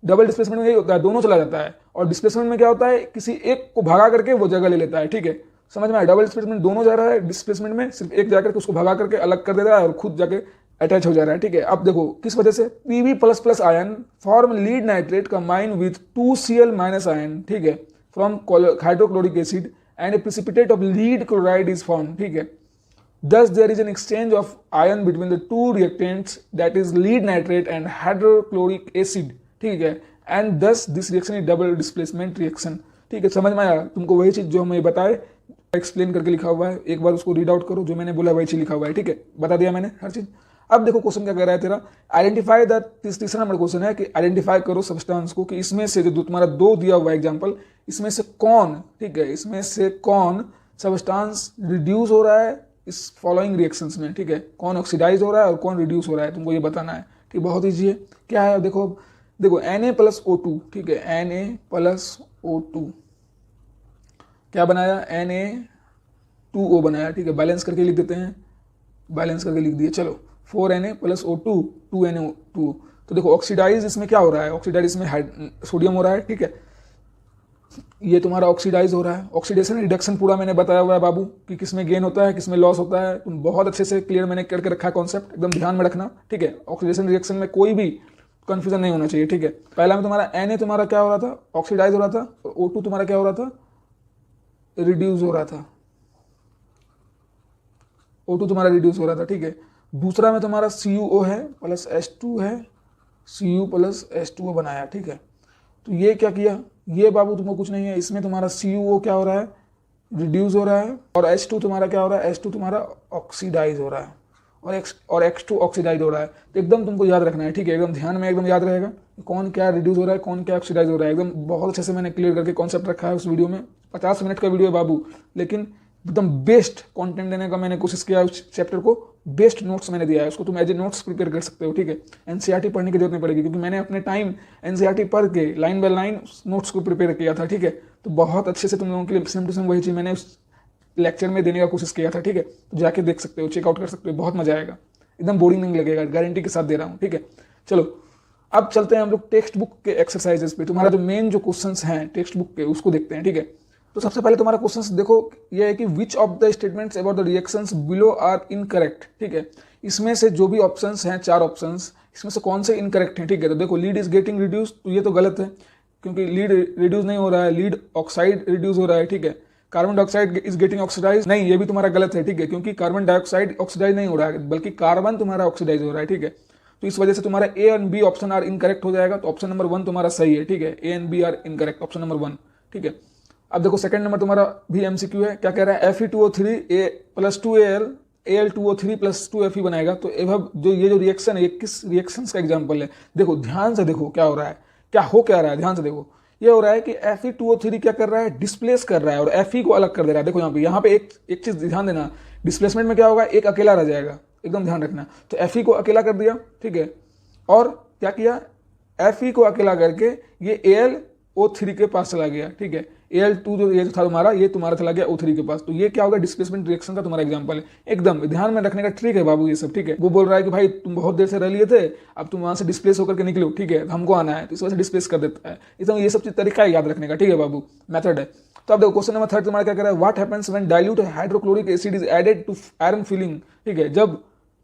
डबल डिस्प्लेसमेंट में यही होता है, दोनों चला जाता है। और डिस्प्लेसमेंट में क्या होता है, किसी एक को भगा करके वो जगह ले लेता है, ठीक है, समझ में आया। डबल डिस्प्लेसमेंट दोनों जा रहा है, डिस्प्लेसमेंट में सिर्फ एक जाकर के उसको भगा करके अलग कर दे रहा है और खुद जाके अटैच हो जा रहा है, ठीक है। अब देखो किस वजह से, Pb++ ion form lead nitrate combine with 2Cl- ion, ठीक है, from hydrochloric acid and A precipitate of lead chloride is form, ठीक है। Thus, there is an exchange of ion between the two reactants, that is lead nitrate and hydrochloric acid, ठीक है, and thus this reaction is double displacement reaction, ठीक है। समझ में आया तुमको, वही चीज जो हमें बताए एक्सप्लेन करके लिखा हुआ है, एक बार उसको रीड आउट करो, जो मैंने बोला वही चीज लिखा हुआ है, ठीक है, बता दिया मैंने हर चीज। अब देखो क्वेश्चन क्या कह रहा है तेरा, आइडेंटिफाई द, तीसरा नंबर क्वेश्चन है कि आइडेंटिफाई करो सब्सटेंस को, कि इसमें से जो तुम्हारा दो दिया हुआ एग्जाम्पल, इसमें से कौन, ठीक है, इसमें से कौन सब्सटेंस रिड्यूस हो रहा है इस फॉलोइंग रिएक्शंस में, ठीक है, कौन ऑक्सीडाइज हो रहा है और कौन रिड्यूस हो रहा है, तुमको ये बताना है, ठीक, बहुत ईजी है। क्या है देखो, देखो Na+O2, ठीक है, Na+O2 क्या बनाया, Na2O बनाया, ठीक है, बैलेंस करके लिख देते हैं, बैलेंस करके लिख दिए, चलो 4Na+O2 2NO2। तो देखो ऑक्सीडाइज इसमें क्या हो रहा है, ऑक्सीडाइज इसमें सोडियम हो रहा है, ठीक है, ये तुम्हारा ऑक्सीडाइज हो रहा है। ऑक्सीडेशन रिडक्शन पूरा मैंने बताया हुआ है बाबू कि किसमें गेन होता है किसमें लॉस होता है, तुम बहुत अच्छे से क्लियर मैंने करके रखा है कॉन्सेप्ट, एकदम ध्यान में रखना, ठीक है। ऑक्सीडेशन रिएक्शन में कोई भी कंफ्यूजन नहीं होना चाहिए, ठीक है। पहला में तुम्हारा Na तुम्हारा क्या हो रहा था, ऑक्सीडाइज हो रहा था, और O2 तुम्हारा क्या हो रहा था, रिड्यूस हो रहा था, O2 तुम्हारा रिड्यूस हो रहा था, ठीक है। दूसरा में तुम्हारा CuO है प्लस H2 है, Cu प्लस H2O बनाया, ठीक है। तो ये क्या किया, ये बाबू तुमको कुछ नहीं है, इसमें तुम्हारा CuO क्या हो रहा है, रिड्यूस हो रहा है, और H2 तुम्हारा क्या हो रहा है, H2 तुम्हारा ऑक्सीडाइज हो रहा है, और X2 ऑक्सीडाइज हो रहा है। तो एकदम तुमको याद रखना है, ठीक है, एकदम ध्यान में एकदम याद रहेगा कौन क्या रिड्यूस हो रहा है कौन क्या ऑक्सीडाइज हो रहा है, एकदम बहुत अच्छे से मैंने क्लियर करके कॉन्सेप्ट रखा है उस वीडियो में। 50 मिनट का वीडियो है बाबू, लेकिन एकदम बेस्ट कंटेंट देने का मैंने कोशिश किया है उस चैप्टर को, बेस्ट नोट्स मैंने दिया है उसको, तुम एज ए नोट्स प्रिपेयर कर सकते हो, ठीक है। एनसीईआरटी पढ़ने की जरूरत नहीं पड़ेगी, क्योंकि मैंने अपने टाइम एनसीईआरटी पढ़ के लाइन बाय लाइन नोट्स को प्रिपेयर किया था, ठीक है। तो बहुत अच्छे से तुम लोगों के लिए सेम टू सेम वही चीज़ मैंने उस लेक्चर में देने का कोशिश किया था, ठीक है। तो जाके देख सकते हो, चेकआउट कर सकते हो, बहुत मजा आएगा, एकदम बोरिंग नहीं लगेगा, गारंटी के साथ दे रहा हूँ, ठीक है। चलो अब चलते हैं हम लोग टेक्स्ट बुक के एक्सरसाइजेस पे, तुम्हारा जो मेन जो क्वेश्चंस हैं टेक्स्ट बुक के उसको देखते हैं, ठीक है। तो सबसे पहले तुम्हारा क्वेश्चंस देखो, ये है कि which of the statements about the reactions below are incorrect, ठीक है। इसमें से जो भी ऑप्शंस हैं 4 ऑप्शंस, इसमें से कौन से इनकरेक्ट हैं, ठीक है। तो देखो लीड इज गेटिंग रिड्यूस, तो ये तो गलत है, क्योंकि लीड रिड्यूस नहीं हो रहा है, लीड ऑक्साइड रिड्यूस हो रहा है, ठीक है। Carbon dioxide is getting oxidise, नहीं ये भी तुम्हारा गलत है, ठीक है, क्योंकि कार्बन डाइऑक्साइड ऑक्सीडाइज नहीं हो रहा है, बल्कि कार्बन तुम्हारा ऑक्सीडाइज हो रहा है, ठीक है। तो इस वजह से तुम्हारा A and B option are incorrect हो जाएगा, तो ऑप्शन नंबर 1 तुम्हारा सही है, ठीक है, A and B are incorrect, option number 1, ठीक है। अब देखो सेकंड नंबर तुम्हारा भी एमसीक्यू है, क्या कह रहा है, Fe2O3 A+2Al Al2O3 plus 2Fe बनाएगा। तो अब जो ये जो रिएक्शन है ये किस रिएक्शंस का एग्जाम्पल है? देखो ध्यान से देखो क्या हो रहा है, क्या हो क्या रहा है, ध्यान से देखो। ये हो रहा है कि Fe2O3 क्या कर रहा है, डिस्प्लेस कर रहा है और Fe को अलग कर दे रहा है। देखो यहाँ पे एक चीज ध्यान देना, डिस्प्लेसमेंट में क्या होगा, एक अकेला रह जाएगा, एकदम ध्यान रखना। तो Fe को अकेला कर दिया, ठीक है, और क्या किया, Fe को अकेला करके ये AlO3 के पास चला गया, ठीक है। Al2 जो ये था तुम्हारा, ये तुम्हारा चला गया O3 के पास। तो ये क्या होगा, डिस्प्लेसमेंट रिएक्शन का तुम्हारा एग्जांपल है। एकदम ध्यान में रखने का ट्रिक है बाबू ये सब, ठीक है। वो बोल रहा है कि भाई तुम बहुत देर से रह लिए थे, अब तुम वहां से डिस्प्लेस होकर के निकलो, ठीक है, हमको आना है, तो इस वजह से डिस्प्लेस कर देता है। इसमें ये सब चीज तरीका है याद रखने का, ठीक है बाबू, मेथड है। तो अब देखो क्वेश्चन नंबर 3 तुम्हारा क्या कर रहा है, what happens when dilute hydrochloric acid is added to iron filing, ठीक है। जब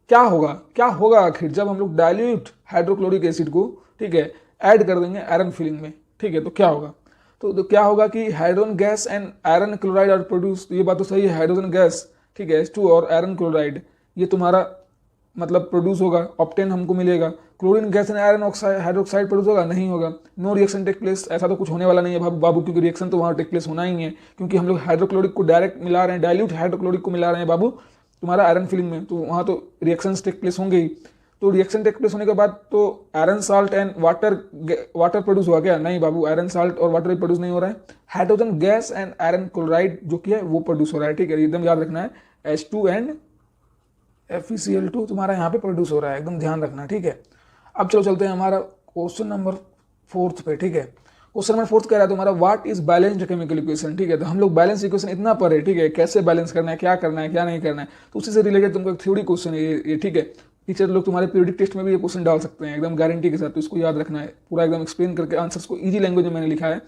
क्या होगा आखिर जब हम लोग डाइल्यूट हाइड्रोक्लोरिक एसिड को, ठीक है, ऐड कर देंगे आयरन फिलिंग में, ठीक है। तो क्या होगा, तो क्या होगा कि hydrogen gas and iron chloride are produce. तो ये बात तो सही है, हाइड्रोजन गैस, ठीक है, H2 और आयरन क्लोराइड ये तुम्हारा मतलब प्रोड्यूस होगा, ऑप्टेन हमको मिलेगा। Chlorine gas and iron oxide hydroxide produce होगा, नहीं होगा। नो रिएक्शन टेक प्लेस, ऐसा तो कुछ होने वाला नहीं है बाबू, क्योंकि रिएक्शन तो वहाँ टेक प्लेस होना ही है, क्योंकि हम लोग हाइड्रोक्लोरिक को डायरेक्ट मिला रहे हैं, डाइल्यूट हाइड्रोक्लोरिक को मिला रहे हैं बाबू तुम्हारा आयरन फिलिंग में, तो वहाँ तो रिएक्शन टेक प्लेस होंगे ही। तो रिएक्शन टेक प्लेस होने के बाद तो iron salt and water produce हुआ क्या, नहीं बाबू, आयरन साल्ट और वाटर प्रोड्यूस नहीं हो रहा है। Hydrogen gas and iron chloride जो कि है वो प्रोड्यूस हो रहा है, ठीक है, एकदम याद रखना है। H2 एंड FeCl2 तुम्हारा यहाँ पे प्रोड्यूस हो रहा है, एकदम ध्यान रखना, ठीक है। अब चलो चलते हैं हमारा क्वेश्चन नंबर 4 पे, ठीक है। क्वेश्चन नंबर 4 कह रहा है तुम्हारा what is balanced chemical equation, ठीक है। तो हम लोग बैलेंस इक्वेशन इतना पर है, ठीक है, कैसे बैलेंस करना है, क्या करना है, क्या नहीं करना है, तो उसी से रिलेटेड तुमको एक थ्योरी क्वेश्चन है ये, ठीक है। टीचर लोग तुम्हारे पीरियडिक टेस्ट में भी ये क्वेश्चन डाल सकते हैं एकदम गारंटी के साथ, तो इसको याद रखना है पूरा, एकदम एक्सप्लेन करके आंसर्स को इजी लैंग्वेज में मैंने लिखा है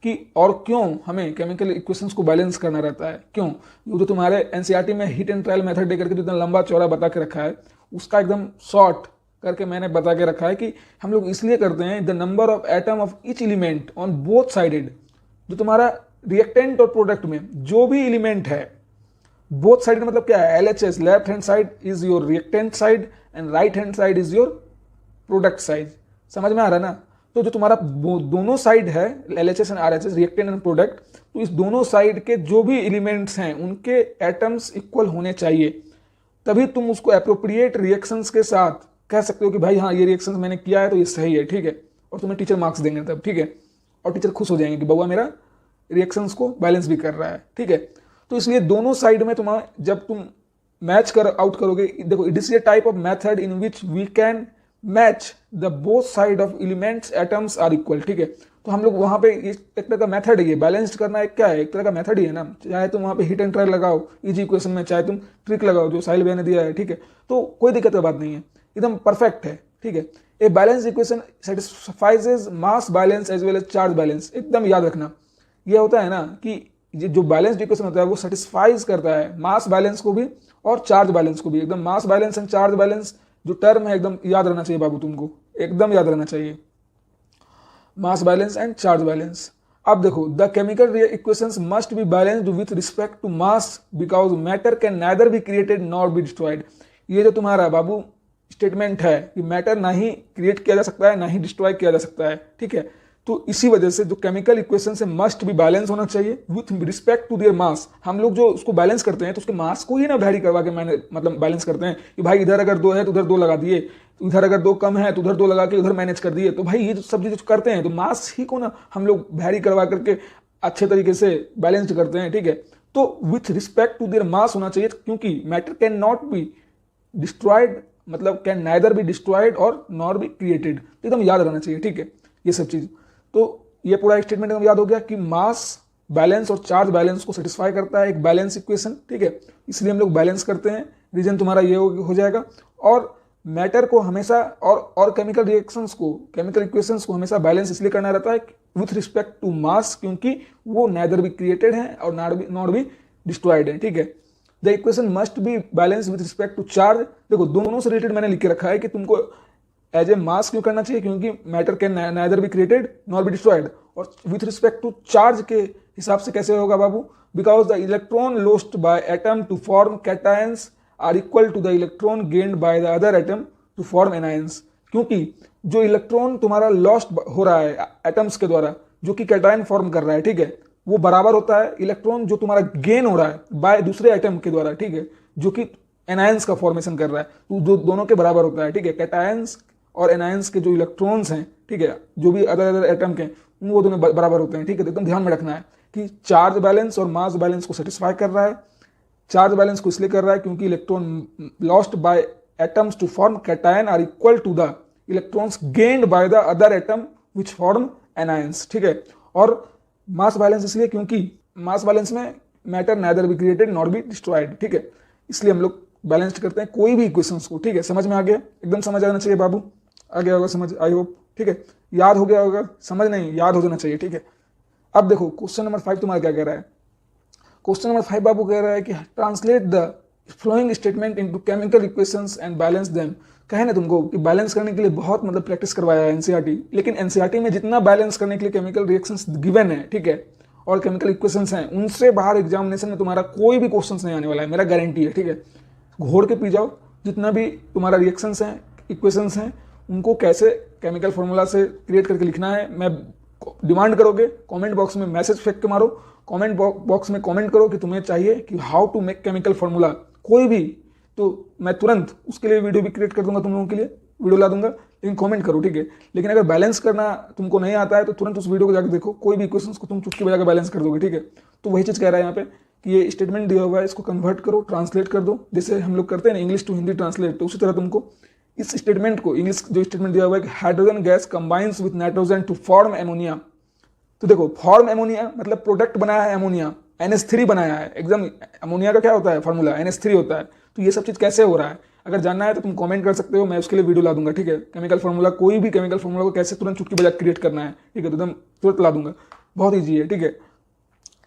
कि और क्यों हमें केमिकल इक्वेशंस को बैलेंस करना रहता है, क्यों। वो जो तुम्हारे एनसीईआरटी में हिट एंड ट्रायल मेथड दे करके जो इतना लंबा चौड़ा बता के रखा है, उसका एकदम शॉर्ट करके मैंने बता के रखा है कि हम लोग इसलिए करते हैं the number of atom of each element on both sided. जो तुम्हारा रिएक्टेंट और प्रोडक्ट में जो भी एलिमेंट है, बोथ साइड मतलब क्या है, LHS, left hand side is your reactant side and right hand side is your product side. समझ में आ रहा है ना। तो जो तुम्हारा दोनों साइड है LHS and RHS, reactant and product, तो इस दोनों साइड के जो भी एलिमेंट्स हैं उनके एटम्स इक्वल होने चाहिए, तभी तुम उसको एप्रोप्रिएट रिएक्शंस के साथ कह सकते हो कि भाई हाँ ये रिएक्शंस मैंने किया है तो ये सही है, ठीक है, और तुम्हें टीचर मार्क्स देंगे तब, ठीक है, और टीचर खुश हो जाएंगे कि बउआ मेरा रिएक्शंस को बैलेंस भी कर रहा है, ठीक है। तो इसलिए दोनों साइड में तुम्हारा जब तुम मैच कर आउट करोगे, देखो it is a type of method in which we can match the both side of elements atoms are equal, ठीक है। तो हम लोग वहाँ पे एक तरह का मेथड है, ये बैलेंस्ड करना एक क्या है, एक तरह का मेथड ही है ना। चाहे तुम वहाँ पे हिट एंड ट्रायल लगाओ इजी इक्वेशन में, चाहे तुम ट्रिक लगाओ जो साहिल भैया ने दिया है, ठीक है, तो कोई दिक्कत की बात नहीं है, एकदम परफेक्ट है, ठीक है। A balance equation satisfies mass balance as well as charge balance, एकदम याद रखना। ये होता है ना कि जो बैलेंस्ड इक्वेशन होता है वो सेटिस्फाइज करता है मास बैलेंस को भी और चार्ज बैलेंस को भी। एकदम मास बैलेंस एंड चार्ज बैलेंस जो टर्म है एकदम याद रहना चाहिए बाबू, तुमको एकदम याद रहना चाहिए, mass balance and charge balance. अब देखो the chemical equations must be balanced with respect to mass because matter can neither be created nor be destroyed. ये जो तुम्हारा बाबू स्टेटमेंट है कि मैटर ना ही क्रिएट किया जा सकता है ना ही डिस्ट्रॉय किया जा सकता है, ठीक है। तो इसी वजह से जो केमिकल इक्वेशन से मस्ट भी बैलेंस होना चाहिए with respect to their mass. हम लोग जो उसको बैलेंस करते हैं तो उसके मास को ही ना वैरी करवा के मैंने मतलब बैलेंस करते हैं कि भाई इधर अगर 2 है तो उधर 2 लगा दिए, इधर अगर 2 कम है तो उधर 2 लगा के उधर मैनेज कर दिए। तो भाई ये जो सब चीज़ करते हैं तो मास ही को ना हम लोग वैरी करवा करके अच्छे तरीके से बैलेंस करते हैं, ठीक है। तो with respect to their mass होना चाहिए, क्योंकि matter can not be destroyed, मतलब कैन नाइदर बी डिस्ट्रॉयड और नॉर बी क्रिएटेड। एकदम याद रहना चाहिए, ठीक है, ये सब चीज़। तो ये पूरा स्टेटमेंट एकदम याद हो गया कि मास बैलेंस और चार्ज बैलेंस को सेटिस्फाई करता है एक बैलेंस इक्वेशन, ठीक है, इसलिए हम लोग बैलेंस करते हैं। रीजन तुम्हारा ये हो जाएगा। और मैटर को हमेशा और केमिकल रिएक्शंस को, केमिकल इक्वेशंस को हमेशा बैलेंस इसलिए करना रहता है विथ रिस्पेक्ट टू मास, क्योंकि वो नाइदर बी क्रिएटेड है और नॉट बी डिस्ट्रॉयड है, ठीक है। The equation must be balance with respect to charge. देखो दोनों से रिलेटेड मैंने लिख के रखा है कि तुमको एज ए मास क्यों करना चाहिए, क्योंकि matter can neither be created nor be destroyed. और विथ रिस्पेक्ट टू चार्ज के हिसाब से कैसे होगा बाबू, because the electron lost by atom to form cations are equal to the electron gained by the other atom to form anions. क्योंकि जो electron तुम्हारा लॉस्ट हो रहा है एटम्स के द्वारा जो कि कैटायन फॉर्म कर रहा है, ठीक है, वो बराबर होता है इलेक्ट्रॉन जो तुम्हारा गेन हो रहा है बाय दूसरे एटम के द्वारा, ठीक है, जो कि एनायंस का फॉर्मेशन कर रहा है, तो जो दोनों के बराबर होता है, ठीक है। कैटायंस और एनायंस के जो इलेक्ट्रॉन्स हैं, ठीक है, जो भी अदर अदर एटम के, वो दोनों बराबर होते हैं, ठीक है। तो एकदम ध्यान में रखना है कि चार्ज बैलेंस और मास बैलेंस को सेटिस्फाई कर रहा है। चार्ज बैलेंस को इसलिए कर रहा है क्योंकि electron lost by atoms to form cation are equal to the electrons gained by the other atom which form anions, ठीक है। और मास बैलेंस इसलिए क्योंकि मास बैलेंस में matter neither be created not be destroyed, ठीक है। इसलिए हम लोग बैलेंस्ड करते हैं कोई भी इक्वेशंस को, ठीक है। समझ में आ गया? एकदम समझ आना चाहिए बाबू, आ गया होगा समझ, आई होप, ठीक है। याद हो गया होगा, समझ नहीं, याद हो जाना चाहिए, ठीक है। अब देखो क्वेश्चन नंबर 5 तुम्हारा क्या कह रहा है। क्वेश्चन नंबर 5 बाबू कह रहा है कि translate the following statement into chemical equations and balance them. कहे ना तुमको कि बैलेंस करने के लिए बहुत मतलब प्रैक्टिस करवाया है एनसीईआरटी, लेकिन एनसीईआरटी में जितना बैलेंस करने के लिए केमिकल रिएक्शंस गिवन है, ठीक है, और केमिकल इक्वेशंस हैं, उनसे बाहर एग्जामिनेशन में तुम्हारा कोई भी क्वेश्चंस नहीं आने वाला है, मेरा गारंटी है, ठीक है। घोड़ के पी जाओ, जितना भी तुम्हारा रिएक्शंस हैं, इक्वेशंस हैं, उनको कैसे केमिकल फॉर्मूला से क्रिएट करके लिखना है, मैं डिमांड करोगे कमेंट बॉक्स में मैसेज फेंक के मारो, कमेंट बॉक्स में कमेंट करो कि तुम्हें चाहिए कि how to make chemical formula, कोई भी, तो मैं तुरंत उसके लिए वीडियो भी क्रिएट कर दूंगा, तुम लोगों के लिए वीडियो ला दूंगा, लेकिन कमेंट करो, ठीक है। लेकिन अगर बैलेंस करना तुमको नहीं आता है तो तुरंत उस वीडियो को जाकर देखो, कोई भी इक्वेशंस को तुम चुटकी बजाकर बैलेंस कर दोगे, ठीक है। तो वही चीज़ कह रहा है यहाँ पे कि ये स्टेटमेंट दिया हुआ है, इसको कन्वर्ट करो, ट्रांसलेट कर दो, जैसे हम लोग करते हैं ना इंग्लिश टू हिंदी ट्रांसलेट, तो उसी तरह तुमको इस स्टेटमेंट को, इंग्लिश जो स्टेटमेंट दिया हुआ है कि hydrogen gas combines with nitrogen to form ammonia. तो देखो फॉर्म एमोनिया मतलब प्रोडक्ट बनाया है एमोनिया, NH3 बनाया है, एकदम अमोनिया का क्या होता है फॉर्मूला, NH3 होता है। तो ये सब चीज़ कैसे हो रहा है, अगर जानना है तो तुम कमेंट कर सकते हो, मैं उसके लिए वीडियो ला दूंगा, ठीक है। केमिकल फॉर्मूला, कोई भी केमिकल फॉर्मूला को कैसे तुरंत चुटकी बजा क्रिएट करना है, ठीक है, तो एकदम तुरंत ला दूंगा, बहुत ईजी है, ठीक है।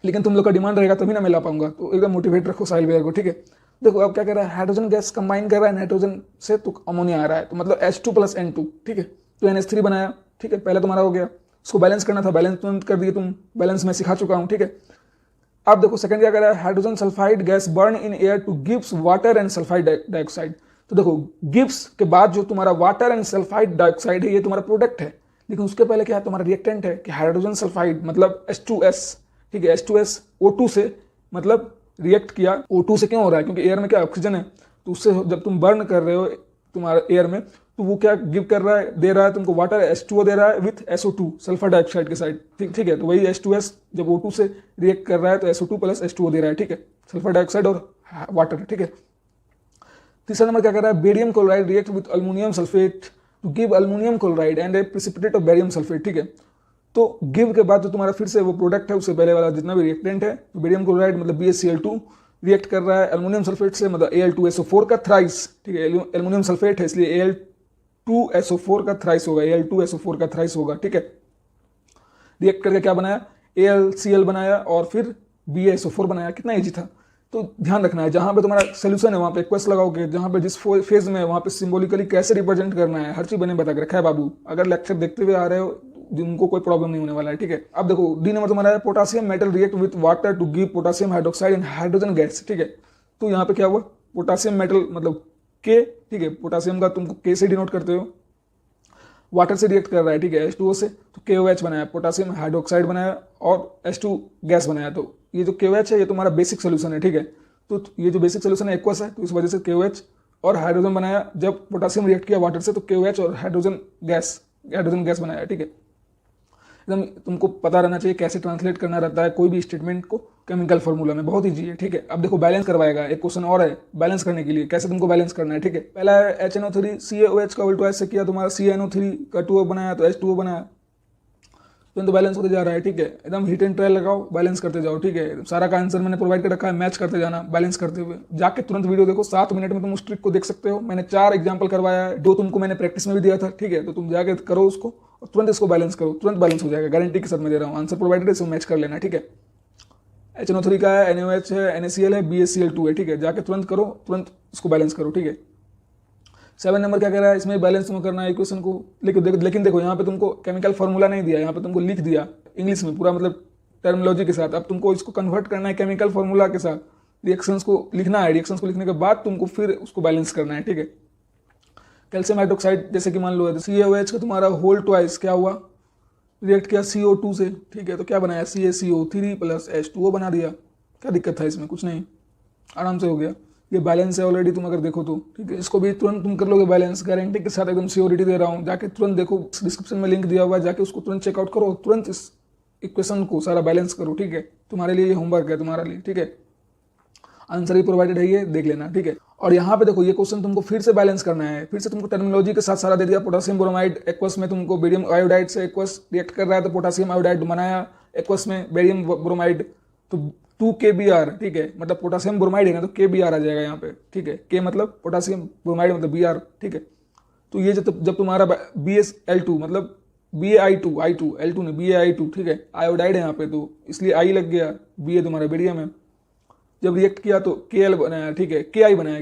लेकिन तुम लोग का डिमांड रहेगा तभी ना मैं ला पाऊंगा, तो एकदम मोटिवेट रखो साहिल भैया को, ठीक है। देखो अब क्या कर रहा है, हाइड्रोजन गैस कंबाइन कर रहा है नाइट्रोजन से, तो अमोनिया आ रहा है, तो मतलब H2 + N2, ठीक है। तो NH3 बनाया, ठीक है, पहले तुम्हारा हो गया, उसको बैलेंस करना था, बैलेंस तुरंत कर दिए तुम, बैलेंस मैं सिखा चुका हूँ, ठीक है। अब देखो सेकंड क्या कर रहा है, hydrogen sulphide gas burn in air two gives water and sulphide dioxide. तो देखो गिव्स के बाद जो तुम्हारा वाटर एंड सल्फाइड डाइऑक्साइड है, ये तुम्हारा प्रोडक्ट है, लेकिन उसके पहले क्या है, तुम्हारा रिएक्टेंट है कि हाइड्रोजन सल्फाइड मतलब H2S, ठीक है, H2S O2 से मतलब रिएक्ट किया, O2 से क्यों हो रहा है, क्योंकि एयर में क्या ऑक्सीजन है, तो उससे जब तुम बर्न कर रहे हो तुम्हारा एयर में, तो वो क्या गिव कर रहा है, दे रहा है तुमको वाटर, H2O दे रहा है विथ SO2 सल्फर डाइऑक्साइड के साइड, ठीक है। तो वही H2S जब O2 से रिएक्ट कर रहा है तो SO2 + H2O दे रहा है, ठीक है, सल्फर डाइऑक्साइड और वाटर, ठीक है। तीसरा नंबर क्या कर रहा है, barium chloride react with aluminium sulphate to give aluminium chloride and a precipitate of barium sulphate, ठीक है। तो गिव के बाद जो तुम्हारा फिर से वो प्रोडक्ट है, उससे पहले वाला जितना भी रिएक्टेंट है, तो बेरियम क्लोराइड मतलब BaCl2 रिएक्ट कर रहा है अल्मोनियम सल्फेट से, मतलब Al2SO4 का थ्राइस, ठीक है, एल्यूमिनियम सल्फेट है इसलिए Al2SO4 का थ्राइस होगा, Al2SO4 का थ्राइस होगा, ठीक है। रिएक्ट करके क्या बनाया, AlCl बनाया और फिर BaSO4 बनाया, कितना ईजी था। तो ध्यान रखना है, जहां पे तुम्हारा सोल्यूशन है वहां पे क्वेश्चन लगाओगे, जहां पे जिस फेज में है वहां पे सिंबॉलिकली कैसे रिप्रेजेंट करना है, हर चीज मैंने बता के रखा है बाबू। अगर लेक्चर देखते हुए आ रहे हो जिनको कोई प्रॉब्लम नहीं होने वाला है, ठीक है। अब देखो डी नंबर तुम्हारा है, potassium metal react with water to give potassium hydroxide and hydrogen gas, ठीक है। तो यहाँ पे क्या हुआ, पोटासियम मेटल मतलब K, ठीक है, पोटासियम का तुमको K से डिनोट करते हो, वाटर से रिएक्ट कर रहा है, ठीक है, H2O से, तो KOH बनाया, पोटासियम हाइड्रोक्साइड बनाया और H2 गैस बनाया। तो ये जो KOH है ये तुम्हारा बेसिक सोल्यूशन है, ठीक है। तो ये जो बेसिक सोल्यूशन है एक्वस है, तो इस वजह से KOH और हाइड्रोजन बनाया। जब पोटासियम रिएक्ट किया वाटर से तो KOH और हाइड्रोजन गैस बनाया, ठीक है। एकदम तुमको पता रहना चाहिए कैसे ट्रांसलेट करना रहता है कोई भी स्टेटमेंट को केमिकल फॉर्मूला में, बहुत ईजी है, ठीक है। अब देखो बैलेंस करवाएगा, एक क्वेश्चन और है बैलेंस करने के लिए, कैसे तुमको बैलेंस करना है, ठीक है। पहला है HNO3 CaOH का उल्टा ऐसे किया, तुम्हारा CnO3 का 2O बनाया तो H2O बनाया, तो बैलेंस होते जा रहा है, ठीक है। एकदम हिट एंड ट्रायल लगाओ, बैलेंस करते जाओ, ठीक है। सारा का आंसर मैंने प्रोवाइड कर रखा है, मैच करते जाना बैलेंस करते हुए। जाके तुरंत वीडियो देखो, 7 मिनट में तुम उस ट्रिक को देख सकते हो। मैंने 4 एग्जांपल करवाया है, 2 तुमको मैंने प्रैक्टिस में भी दिया था, ठीक है। तो तुम जाके करो उसको और तुरंत इसको बैलेंस करो, तुरंत बैलेंस हो जाएगा, गारंटी के साथ मैं दे रहा हूँ। आंसर प्रोवाइडेड है, इसको मैच कर लेना, ठीक है। HNO3 का है, NaOH है, NaCl है, BaCl2 है, ठीक है। जाके तुरंत करो, तुरंत इसको बैलेंस करो, ठीक है। 7 नंबर क्या कह रहा है, इसमें बैलेंस तुमको करना है इक्वेशन को, लेकिन देखो यहाँ पे तुमको केमिकल फॉर्मूला नहीं दिया, यहाँ पे तुमको लिख दिया इंग्लिश में पूरा, मतलब टर्मिनोलॉजी के साथ। अब तुमको इसको कन्वर्ट करना है केमिकल फॉर्मूला के साथ, रिएक्शंस को लिखना है, रिएक्शंस को लिखने के बाद तुमको फिर उसको बैलेंस करना है, ठीक है। कैल्शियम हाइड्रोक्साइड जैसे कि मान लो CaOH का तुम्हारा होल ट्वाइस क्या हुआ, रिएक्ट किया CO2 से, ठीक है। तो क्या बनाया, CaCO3 + H2O बना दिया। क्या दिक्कत था इसमें, कुछ नहीं, आराम से हो गया। ये बैलेंस है ऑलरेडी, तुम अगर देखो तो ठीक है, इसको भी तुरंत तुम कर लोगे बैलेंस, गारंटी के साथ एकदम श्योरिटी दे रहा हूँ। जाके तुरंत देखो, डिस्क्रिप्शन में लिंक दिया हुआ है, जाके उसको तुरंत चेकआउट करो, तुरंत इस इक्वेशन को सारा बैलेंस करो, ठीक है। तुम्हारे लिए ये होमवर्क है तुम्हारे लिए, ठीक है। आंसर भी प्रोवाइडेड है, ये देख लेना, ठीक है। और यहाँ पे देखो, ये क्वेश्चन तुमको फिर से बैलेंस करना है, फिर से तुमको टर्मिनोलॉजी के साथ सारा दे दिया। पोटेशियम ब्रोमाइड एक्वस में तुमको बेरियम आयोडाइड से एक्वस रिएक्ट कर रहा है, तो पोटेशियम आयोडाइड बनाया एक्वस में बेरियम ब्रोमाइड, तो 2KBr, ठीक है। मतलब पोटेशियम ब्रोमाइड है ना, तो KBr आ जाएगा यहाँ पे, ठीक है। के मतलब पोटेशियम ब्रोमाइड मतलब Br, ठीक है। तो ये जब तुम्हारा BsL2 मतलब BaI2 L2 नहीं BaI2, ठीक है, आयोडाइड है यहाँ पे, तो इसलिए I लग गया, Ba तुम्हारा बेरियम है। जब रिएक्ट किया तो Kl बनाया, ठीक है, Ki बनाया,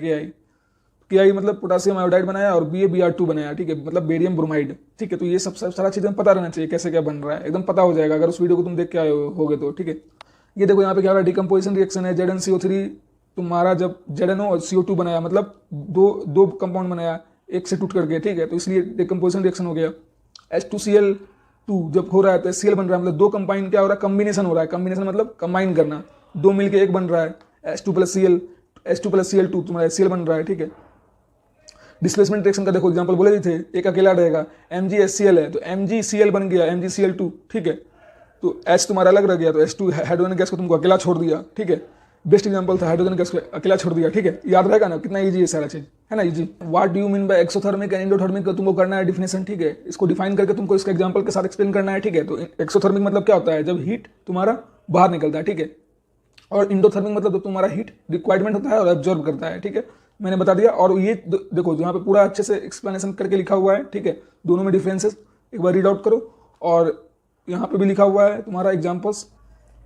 Ki मतलब पोटेशियम आयोडाइड बनाया, और BaBr2 बनाया, ठीक है, मतलब बेरियम ब्रोमाइड, ठीक है। तो ये सब सारा चीज़ें पता रहना चाहिए, कैसे क्या बन रहा है, एकदम पता हो जाएगा अगर उस वीडियो को तुम देख के आए होगे तो, ठीक है। ये देखो यहाँ पे क्या हो रहा है, डिकम्पोजिशन रिएक्शन है, ZnCO3 तुम्हारा जब ZnO और CO2 बनाया, मतलब दो कंपाउंड बनाया एक से टूट करके, ठीक है, तो इसलिए डिकम्पोजिशन रिएक्शन हो गया। H2Cl2 जब हो रहा है तो Cl बन रहा है, मतलब दो कंबाइन क्या हो रहा है, कम्बिनेशन हो रहा है। कम्बिनेशन मतलब कंबाइन करना, दो मिलके एक बन रहा है, H2+Cl2 तुम्हारा Cl बन रहा है, ठीक है। डिस्प्लेसमेंट रिएक्शन का देखो एग्जांपल बोले थे, एक अकेला रहेगा, MgHCl है तो MgCl बन गया, MgCl2, ठीक है। तो H तुम्हारा अलग रह गया, तो H2 हाइड्रोजन गैस को तुमको अकेला छोड़ दिया, ठीक है। बेस्ट एग्जांपल था, हाइड्रोजन गैस को अकेला छोड़ दिया, ठीक है। याद रहेगा ना, कितना इजी है सारा चीज, है ना, easy. What do you mean by exothermic and endothermic का तुमको करना है डिफिनेशन, ठीक है। इसको डिफाइन करके तुमको इसका एग्जांपल के साथ एक्सप्लेन करना है, ठीक है। तो एक्सोथर्मिक मतलब क्या होता है, जब हीट तुम्हारा बाहर निकलता है, ठीक है। और इंडोथर्मिक मतलब जब तुम्हारा हीट रिक्वायरमेंट होता है और एब्जॉर्ब करता है, ठीक है, मैंने बता दिया। और ये देखो यहाँ पे पूरा अच्छे से एक्सप्लेनेशन करके लिखा हुआ है, ठीक है, दोनों में डिफरेंसेस एक बार रीड आउट करो। और यहाँ पे भी लिखा हुआ है तुम्हारा examples,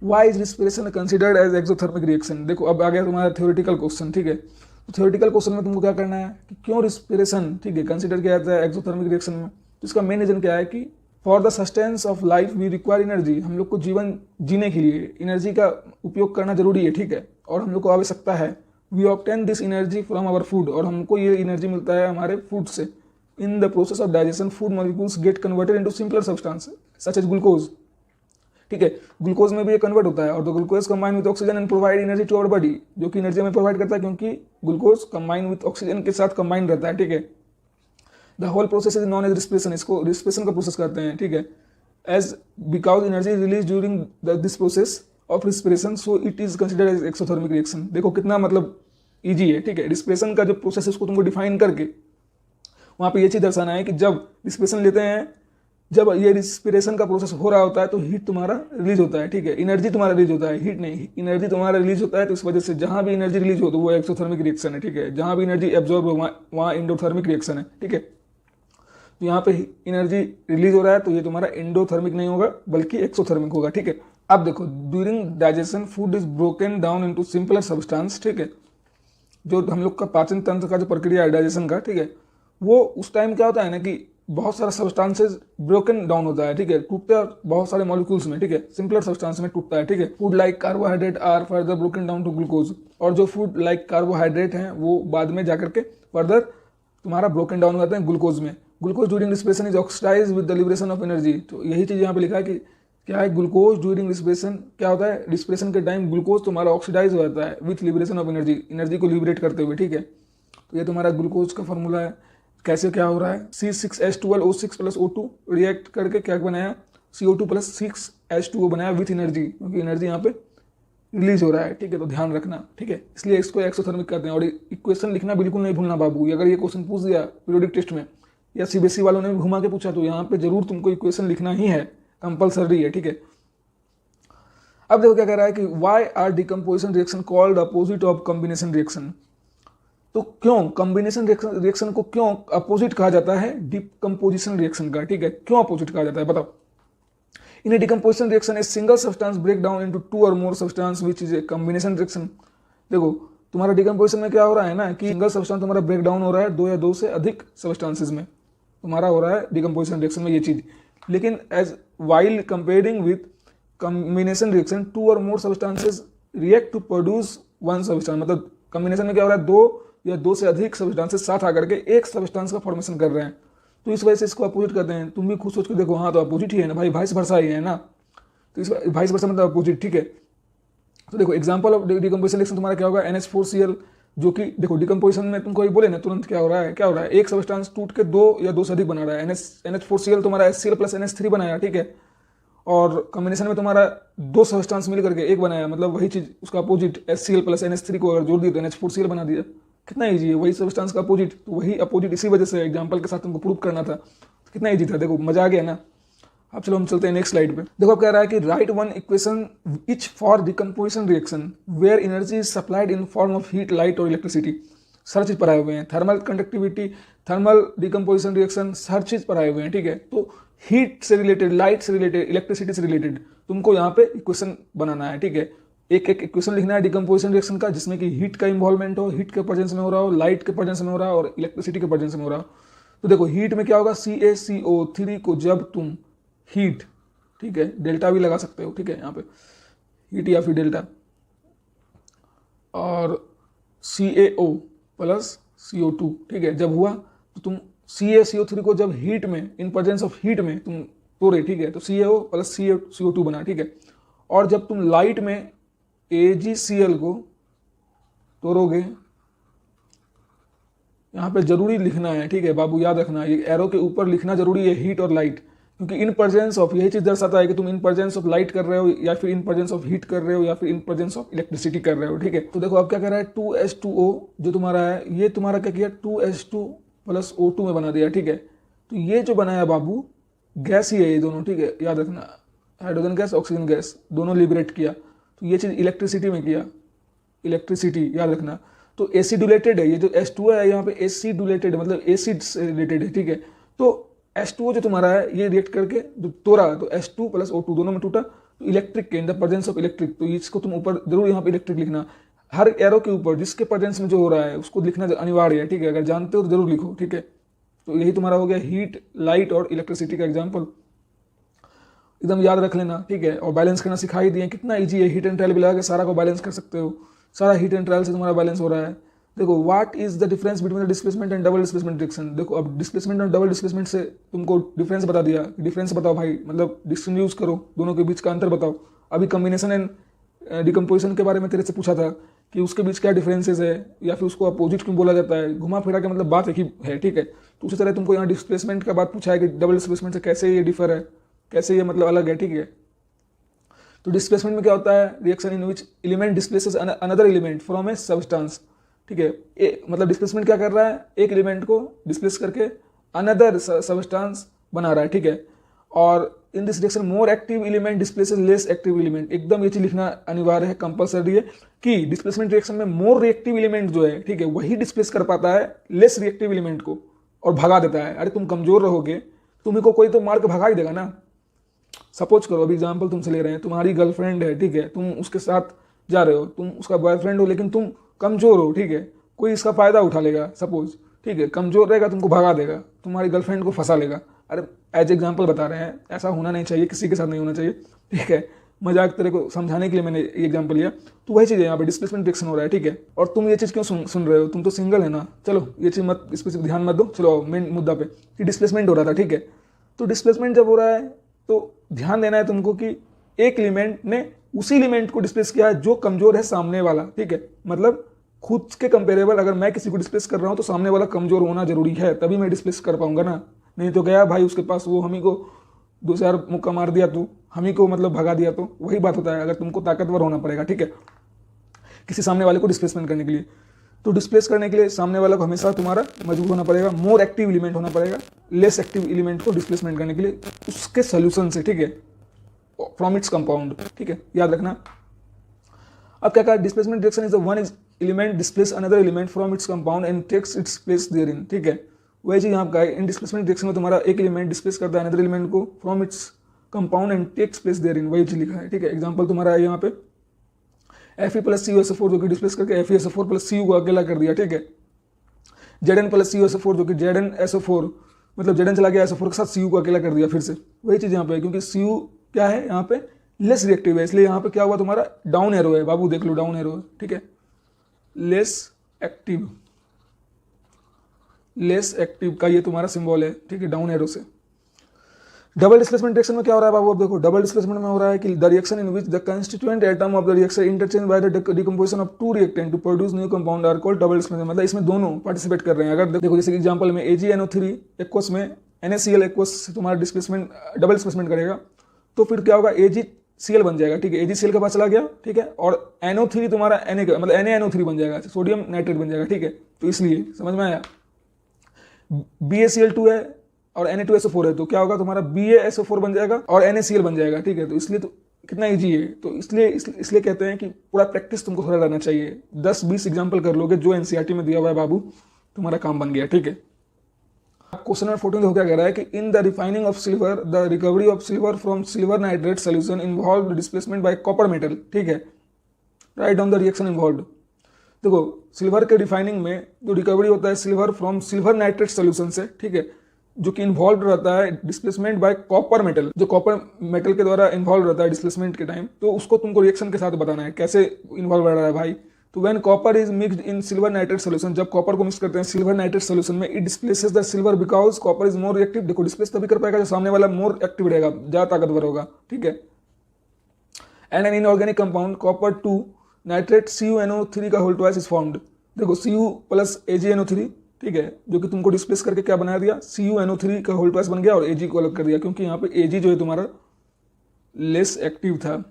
why is respiration considered as exothermic reaction. देखो अब आ गया तुम्हारा थ्योरेटिकल क्वेश्चन, ठीक है। तो थ्योरेटिकल क्वेश्चन में तुमको क्या करना है कि क्यों रिस्पिरेशन, ठीक है, कंसिडर किया जाता है एक्सोथर्मिक रिएक्शन में। तो इसका मेन रीजन क्या है कि for the sustenance of life we require energy, हम लोग को जीवन जीने के लिए एनर्जी का उपयोग करना जरूरी है, ठीक है, और हम लोग को आवश्यकता है। We obtain this energy from our food, और हमको ये एनर्जी मिलता है हमारे फूड से। In the process of digestion food molecules get converted into simpler substance such as glucose, ठीक है। ग्लूकोज में भी ये कन्वर्ट होता है, और the glucose combine with oxygen and provide energy to our body, जो कि एनर्जी हमें प्रोवाइड करता है, क्योंकि ग्लूकोज कंबाइन विद ऑक्सीजन के साथ कंबाइन रहता है, ठीक है। The whole process is known as respiration, इसको रिस्पिरेशन का प्रोसेस कहते हैं, ठीक है। As because energy release during this process of respiration, so it is considered as exothermic reaction. देखो कितना मतलब ईजी है, ठीक है। रिस्पिरेशन का जो प्रोसेस है उसको तुमको डिफाइन करके वहाँ पे ये चीज़ दर्शाना है कि जब रिस्पिरेशन लेते हैं, जब ये रिस्पिरेशन का प्रोसेस हो रहा होता है तो हीट तुम्हारा रिलीज होता है, ठीक है। एनर्जी तुम्हारा रिलीज होता है, हीट नहीं, एनर्जी तुम्हारा रिलीज होता है। तो इस वजह से जहाँ भी एनर्जी रिलीज हो तो वो एक्सोथर्मिक रिएक्शन है, ठीक है। जहाँ भी एनर्जी एब्जॉर्ब हो वहाँ एंडोथर्मिक रिएक्शन है, ठीक है। तो यहाँ पे एनर्जी रिलीज हो रहा है तो ये तुम्हारा एंडोथर्मिक नहीं होगा बल्कि एक्सोथर्मिक होगा, ठीक है। अब देखो, during digestion food is broken down into simpler substance, ठीक है। जो हम लोग का पाचन तंत्र का जो प्रक्रिया है डाइजेशन का, ठीक है, वो उस टाइम क्या होता है ना कि बहुत सारा सब्सटेंसेस ब्रोकन डाउन होता है, ठीक है, टूटते हैं बहुत सारे मॉलिक्यूल्स में, ठीक है, सिंपलर सब्सटेंस में टूटता है, ठीक है। Food like carbohydrate are further broken down to glucose, और जो फूड लाइक कार्बोहाइड्रेट हैं वो बाद में जाकर के फर्दर तुम्हारा ब्रोकन डाउन हो जाते हैं ग्लूकोज में। Glucose during respiration is oxidise with the liberation of energy. तो यही चीज़ यहाँ पे लिखा है कि क्या है, ग्लूकोज ड्यूरिंग रिस्पिरेशन क्या होता है, रिस्पिरेशन के टाइम ग्लूकोज तुम्हारा ऑक्सीडाइज हो जाता है with liberation of energy, energy को लिबरेट करते हुए, ठीक है। तो ये तुम्हारा ग्लूकोज का फॉर्मूला है। कैसे क्या हो रहा है, C6H12O6 + O2 रिएक्ट करके क्या बनाया, CO2 + 6H2O बनाया विथ एनर्जी, क्योंकि एनर्जी यहाँ पे रिलीज हो रहा है, ठीक है। तो ध्यान रखना, ठीक है, इसलिए इसको एक्सोथर्मिक कहते हैं। और इक्वेशन लिखना बिल्कुल नहीं भूलना बाबू, अगर ये क्वेश्चन पूछ दिया पीरियोडिक टेस्ट में या CBSE वालों ने भी घुमा के पूछा तो यहाँ पे जरूर तुमको इक्वेशन लिखना ही है, कंपलसरी है, ठीक है। अब देखो क्या कह रहा है कि why are decomposition reaction called opposite of combination reaction. तो क्यों कॉम्बिनेशन रिएक्शन को क्यों अपोजिट कहा जाता है डिकम्पोजिशन रिएक्शन का, ठीक है, क्यों अपोजिट कहा जाता है बताओ। In a decomposition reaction a single substance break down into 2 और more substance which is a combination reaction. देखो तुम्हारा डिकम्पोजिशन में क्या हो रहा है ना कि सिंगल सब्सटेंस तुम्हारा ब्रेक डाउन हो रहा है 2 या 2 से अधिक सब्सटेंसेस में तुम्हारा हो रहा है डिकम्पोजिशन रिएक्शन में ये चीज। लेकिन as while comparing with combination reaction 2 और more substances react to produce 1 substance, मतलब कॉम्बिनेशन में क्या हो रहा है 2 या 2 से अधिक सब्सटेंसेस साथ आकर के एक सब्सटेंस का फॉर्मेशन कर रहे हैं, तो इस वजह से इसको अपोजिट करते हैं। तुम भी खुद सोच के देखो, हाँ तो अपोजिट ही है ना भाई, वाइस वर्सा ही है ना, तो इस वाइस वर्सा मतलब अपोजिट, ठीक है। तो देखो एग्जांपल ऑफ डिकम्पोजिशन रिएक्शन तुम्हारा क्या होगा, NH4Cl जो कि देखो डिकम्पोजिशन में तुमको ये बोले ना तुरंत क्या हो रहा है, क्या हो रहा है, एक सब्सटेंस टूट के दो या दो से अधिक बना रहा है। NH4Cl तुम्हारा HCl प्लस NH3 बनाया, ठीक है, और कॉम्बिनेशन में तुम्हारा दो सब्सटेंस मिल करके एक बनाया, मतलब वही चीज उसका अपोजिट HCl प्लस NH3 को अगर जोड़ दिया तो NH4Cl बना दिया। कितना ईजी है, वही सब्सटेंस का अपोजिट, तो वही अपोजिट इसी वजह से एग्जाम्पल के साथ तुमको प्रूव करना था। कितना ईजी था, देखो मजा आ गया ना। अब चलो हम चलते हैं नेक्स्ट स्लाइड पे। देखो अब कह रहा है कि write one equation each for decomposition reaction where energy is supplied in form of heat, light or electricity. सारी चीज पढ़ाए हुए हैं, thermal conductivity, thermal decomposition reaction, हर चीज पढ़ाए हुए हैं, ठीक है। तो हीट से रिलेटेड, लाइट से रिलेटेड, इलेक्ट्रिसिटी से रिलेटेड तुमको यहाँ पे इक्वेशन बनाना है, ठीक है। एक एक इक्वेशन लिखना है डिकम्पोजिशन रिएक्शन का, जिसमें कि हीट का इन्वॉल्वमेंट हो, हीट के प्रेजेंस में हो रहा हो, लाइट के प्रेजेंस में हो रहा हो और इलेक्ट्रिसिटी के प्रेजेंस में हो रहा हो। तो देखो हीट में क्या होगा, CaCO3 को जब तुम हीट, ठीक है, डेल्टा भी लगा सकते हो, ठीक है, यहाँ पे हीट या फिर डेल्टा, और CaO प्लस CO2, ठीक है, जब हुआ तो तुम CaCO3 को जब हीट में, इन प्रेजेंस ऑफ हीट में तुम तोड़े, ठीक है, तो CaO प्लस CO2 बना, ठीक है। और जब तुम लाइट में AgCl को तोड़ोगे, यहाँ पे जरूरी लिखना है, ठीक है बाबू, याद रखना, ये एरो के ऊपर लिखना जरूरी है हीट और लाइट, क्योंकि इन प्रेजेंस ऑफ, यही चीज दर्शाता है कि तुम इन प्रेजेंस ऑफ लाइट कर रहे हो या फिर इन प्रेजेंस ऑफ हीट कर रहे हो या फिर इन प्रेजेंस ऑफ इलेक्ट्रिसिटी कर रहे हो, ठीक है। तो देखो अब क्या कर रहा है, 2H2O जो तुम्हारा है, ये तुम्हारा क्या किया, 2H2 प्लस O2 में बना दिया, ठीक है। तो ये जो बनाया बाबू गैस ही है ये दोनों, ठीक है, याद रखना, हाइड्रोजन गैस, ऑक्सीजन गैस दोनों लिबरेट किया। तो ये चीज इलेक्ट्रिसिटी में किया, इलेक्ट्रिसिटी याद रखना। तो एसिडुलेटेड है, ये जो H2O है यहाँ पे एसिडुलेटेड मतलब एसिड से रिलेटेड है, ठीक है। तो H2O जो तुम्हारा है ये रिएक्ट करके जो तोड़ा, तो H2 प्लस O2 दोनों में टूटा, तो इलेक्ट्रिक के in the presence of electric, तो इसको तुम ऊपर जरूर यहाँ पे इलेक्ट्रिक लिखना, हर एरो के ऊपर जिसके प्रेजेंस में जो हो रहा है उसको लिखना अनिवार्य है, ठीक है। अगर जानते हो तो जरूर लिखो, ठीक है। तो यही तुम्हारा हो गया हीट, लाइट और इलेक्ट्रिसिटी का एग्जाम्पल, एकदम याद रख लेना, ठीक है। और बैलेंस करना सिखा ही दिए, कितना ईजी है, हीट एंड ट्रायल भी लगा के सारा को बैलेंस कर सकते हो, सारा हीट एंड ट्रायल से तुम्हारा बैलेंस हो रहा है। देखो what is the difference between the displacement and double displacement reaction. देखो अब डिस्प्लेसमेंट और डबल डिस्प्लेसमेंट से तुमको डिफरेंस बता दिया, डिफरेंस बताओ भाई, मतलब डिस्टिंग्विश करो, दोनों के बीच का अंतर बताओ। अभी कॉम्बिनेशन एंड डिकम्पोजिशन के बारे में तेरे से पूछा था कि उसके बीच क्या डिफरेंसेस है या फिर उसको अपोजिट क्यों बोला जाता है, घुमा फिरा के मतलब बात एक ही है, ठीक है। तो उसी तरह तुमको यहाँ डिस्प्लेसमेंट का बात पूछा है कि डबल डिस्प्लेसमेंट से कैसे ये डिफर है, कैसे ये मतलब अलग है, ठीक है। तो डिस्प्लेसमेंट में क्या होता है, reaction in which element displaces another element from a substance, ठीक है। मतलब डिस्प्लेसमेंट क्या कर रहा है, एक एलिमेंट को डिस्प्लेस करके अनदर सब्सटेंस बना रहा है, ठीक है। और in this reaction more active element displaces less active element, एकदम ये चीज लिखना अनिवार्य है, कंपलसरी है कि डिस्प्लेसमेंट रिएक्शन में मोर रिएक्टिव एलिमेंट जो है, ठीक है, वही डिस्प्लेस कर पाता है लेस रिएक्टिव एलिमेंट को और भगा देता है। अरे तुम कमजोर रहोगे, तुम्हें को कोई तो मार के भगा ही देगा ना। सपोज करो, अभी एग्जाम्पल तुमसे ले रहे हैं, तुम्हारी गर्लफ्रेंड है, ठीक है, तुम उसके साथ जा रहे हो, तुम उसका बॉयफ्रेंड हो, लेकिन तुम कमजोर हो, ठीक है, कोई इसका फायदा उठा लेगा सपोज, ठीक है, कमजोर रहेगा, तुमको भगा देगा, तुम्हारी गर्लफ्रेंड को फंसा लेगा। अरे एज एग्जाम्पल बता रहे हैं, ऐसा होना नहीं चाहिए, किसी के साथ नहीं होना चाहिए, ठीक है, मजाक तेरे को समझाने के लिए मैंने ये एग्जाम्पल लिया। तो वही चीज़ है, यहाँ पे डिस्प्लेसमेंट रिएक्शन हो रहा है, ठीक है। और तुम ये चीज़ क्यों सुन रहे हो, तुम तो सिंगल है ना, चलो ये चीज़ मत, इस पर ध्यान मत दो, चलो मेन मुद्दा पे कि डिस्प्लेसमेंट हो रहा था, ठीक है। तो डिस्प्लेसमेंट जब हो रहा है तो ध्यान देना है तुमको कि एक एलिमेंट ने उसी एलिमेंट को डिस्प्लेस किया है जो कमजोर है सामने वाला, ठीक है। मतलब खुद के कंपेरेबल अगर मैं किसी को डिस्प्लेस कर रहा हूं तो सामने वाला कमजोर होना जरूरी है, तभी मैं डिस्प्लेस कर पाऊंगा ना। नहीं तो गया भाई उसके पास, वो हमी को 2-4 मुक्का मार दिया तो हमी को मतलब भगा दिया, तो वही बात होता है। अगर तुमको ताकतवर होना पड़ेगा, ठीक है, किसी सामने वाले को डिस्प्लेसमेंट करने के लिए, तो डिस्प्लेस करने के लिए सामने वाला को हमेशा तुम्हारा मजबूत होना पड़ेगा, मोर एक्टिव एलिमेंट होना पड़ेगा लेस एक्टिव एलिमेंट को डिस्प्लेसमेंट करने के लिए उसके सोल्यूशन से, ठीक है, फ्रॉम इट्स कंपाउंड, ठीक है, याद रखना। अब क्या कहा, displacement reaction is the one element displace another element from its compound and takes its place therein, ठीक है। वही चीज यहाँ का है, इन डिस्प्लेसमेंट रिएक्शन में तुम्हारा एक एलिमेंट डिस्प्लेस करता है अनदर एलिमेंट को from its compound and takes place therein, वही चीज लिखा है, ठीक है। एग्जांपल तुम्हारा है यहाँ पे Fe प्लस CuSO4 जो कि डिस्प्लेस करके FeSO4 प्लस Cu को अकेला कर दिया, ठीक है। Zn प्लस CuSO4 जो कि ZnSO4 मतलब Zn चला गया SO4 के साथ Cu को अकेला कर दिया फिर से, वही चीज यहाँ पे, क्योंकि Cu क्या है यहाँ पे लेस रिएक्टिव है, इसलिए यहाँ पे क्या हुआ तुम्हारा डाउन एरो है, बाबू देख लो डाउन एरो है, ठीक है, लेस एक्टिव का ये तुम्हारा सिंबल है, ठीक है, डाउन एरो से। डबल डिस्प्लेसमेंट रिएक्शन में क्या हो रहा है बाबू, अब देखो डबल डिस्प्लेसमेंट में हो रहा है कि the reaction in which the constituent atom of the reaction interchange by the decomposition of two reactant to produce new compound are called double displacement. मतलब इसमें दोनों पार्टिसिपेट कर रहे हैं। अगर देखो जैसे एग्जांपल में AgNO3 एक्वस में NaCl एक्वस तुम्हारा डिस्प्लेसमेंट डबल डिस्प्लेसमेंट करेगा तो फिर क्या होगा, AgCl बन जाएगा, ठीक है, AgCl के पास चला गया, ठीक है, और NO3 तुम्हारा Na का मतलब NaNO3 बन जाएगा, सोडियम नाइट्रेट बन जाएगा, ठीक है। तो इसलिए समझ में आया, BaCl2 है और Na2SO4 है तो क्या होगा तुम्हारा BaSO4 बन जाएगा और NaCl बन जाएगा, ठीक है। तो इसलिए तो कितना इजी है, तो इसलिए कहते हैं कि पूरा प्रैक्टिस तुमको थोड़ा रहना चाहिए। 10-20 एग्जाम्पल कर लोगे जो एनसीईआरटी में दिया हुआ है बाबू, तुम्हारा काम बन गया, ठीक है। क्वेश्चन नंबर 14 देखो क्या कह रहा है कि in the refining of silver the recovery of silver from silver nitrate solution involve displacement bye copper metal, ठीक है। Write down the reaction involve. देखो सिल्वर के रिफाइनिंग में जो रिकवरी होता है silver from silver nitrate solution से, ठीक है, जो कि इन्वॉल्व रहता है डिस्प्लेसमेंट बाय कॉपर मेटल, जो कॉपर मेटल के द्वारा इन्वॉल्व रहता है डिस्प्लेसमेंट के टाइम, तो उसको तुमको रिएक्शन के साथ बताना है कैसे इन्वॉल्व रह रहा है भाई। तो when copper is mixed in silver nitrate solution, जब कॉपर को मिक्स करते हैं सिल्वर नाइट्रेट सोल्यूशन में, it displaces the silver because copper is more reactive. देखो डिस्प्लेस तभी कर पाएगा जो सामने वाला मोर एक्टिव रहेगा, ज्यादा ताकतवर होगा, ठीक है। And an inorganic compound copper 2 nitrate CuNO3 का होल ट्वाइस इज फॉर्म्ड। देखो Cu प्लस AgNO3, ठीक है, जो कि तुमको डिस्प्लेस करके क्या बना दिया, CuNO3 का होल ट्वाइस बन गया और Ag को अलग कर दिया, क्योंकि यहाँ पे Ag जो है तुम्हारा लेस एक्टिव था।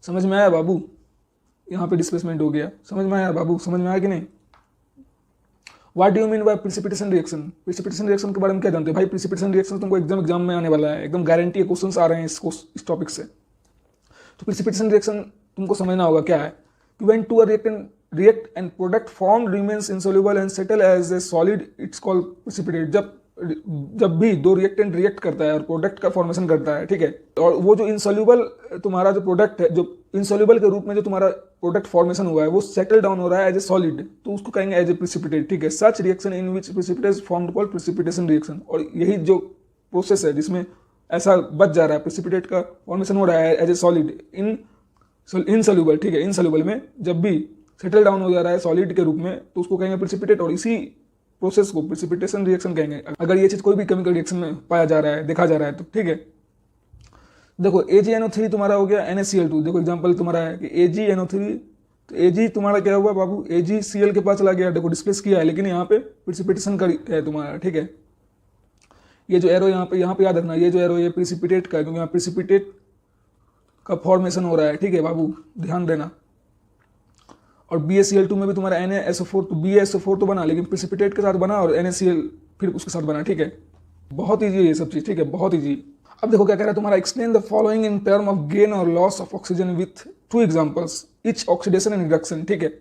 समझ में आया बाबू, यहाँ पे डिस्प्लेसमेंट हो गया, समझ में आया बाबू, समझ में आया कि नहीं। What do you mean by precipitation reaction. Precipitation reaction के बारे में क्या जानते हो भाई, प्रिसिपिटेशन रिएक्शन तुमको एग्जाम में आने वाला है, एकदम गारंटी है, क्वेश्चंस आ रहे हैं इस टॉपिक से। तो प्रिसिपिटेशन रिएक्शन तुमको समझना होगा क्या है। When two react and product formed remains insoluble and settle as a solid, it's called precipitate। जब भी दो रिएक्टेंट रिएक्ट करता है और प्रोडक्ट का फॉर्मेशन करता है, ठीक है, और वो जो इंसोल्यूबल तुम्हारा जो प्रोडक्ट है, जो इंसोल्यूबल के रूप में जो तुम्हारा प्रोडक्ट फॉर्मेशन हुआ है वो सेटल डाउन हो रहा है एज ए सॉलिड, तो उसको कहेंगे एज ए प्रिसिपिटेट, ठीक है। Such reaction in which precipitate is formed called precipitation reaction. और यही जो प्रोसेस है जिसमें ऐसा बच जा रहा है, प्रिसिपिटेट का फॉर्मेशन हो रहा है एज ए सॉलिड इनसोल्यूबल, ठीक है, इनसोल्यूबल में जब भी सेटल डाउन हो जा रहा है सॉलिड के रूप में तो उसको कहेंगे प्रिसिपिटेट, और इसी प्रोसेस को प्रिसिपिटेशन रिएक्शन कहेंगे अगर ये चीज कोई भी केमिकल रिएक्शन में पाया जा रहा है, देखा जा रहा है तो, ठीक है। देखो AgNO3 तुम्हारा हो गया NaCl2। देखो एग्जांपल तुम्हारा है कि AgNO3, तो Ag तुम्हारा क्या हुआ बाबू, AgCl के पास चला गया, देखो डिस्प्लेस किया है, लेकिन यहाँ पे प्रिसिपिटेशन का है तुम्हारा, ठीक है। ये जो एरो यहाँ पे याद रखना, ये जो एरो ये प्रिसिपिटेट का है, क्योंकि यहाँ प्रिसिपिटेट का फॉर्मेशन हो रहा है, ठीक है बाबू, ध्यान देना। और BaCl2 में भी तुम्हारा NaSO4, तो BaSO4 तो बना लेकिन प्रिसिपिटेट के साथ बना, और NaCl फिर उसके साथ बना, ठीक है। बहुत ईजी है ये सब चीज, ठीक है, बहुत ईजी। अब देखो क्या कह रहा है तुम्हारा, explain the following in term of gain or loss of oxygen with 2 examples each oxidation and reduction, ठीक है।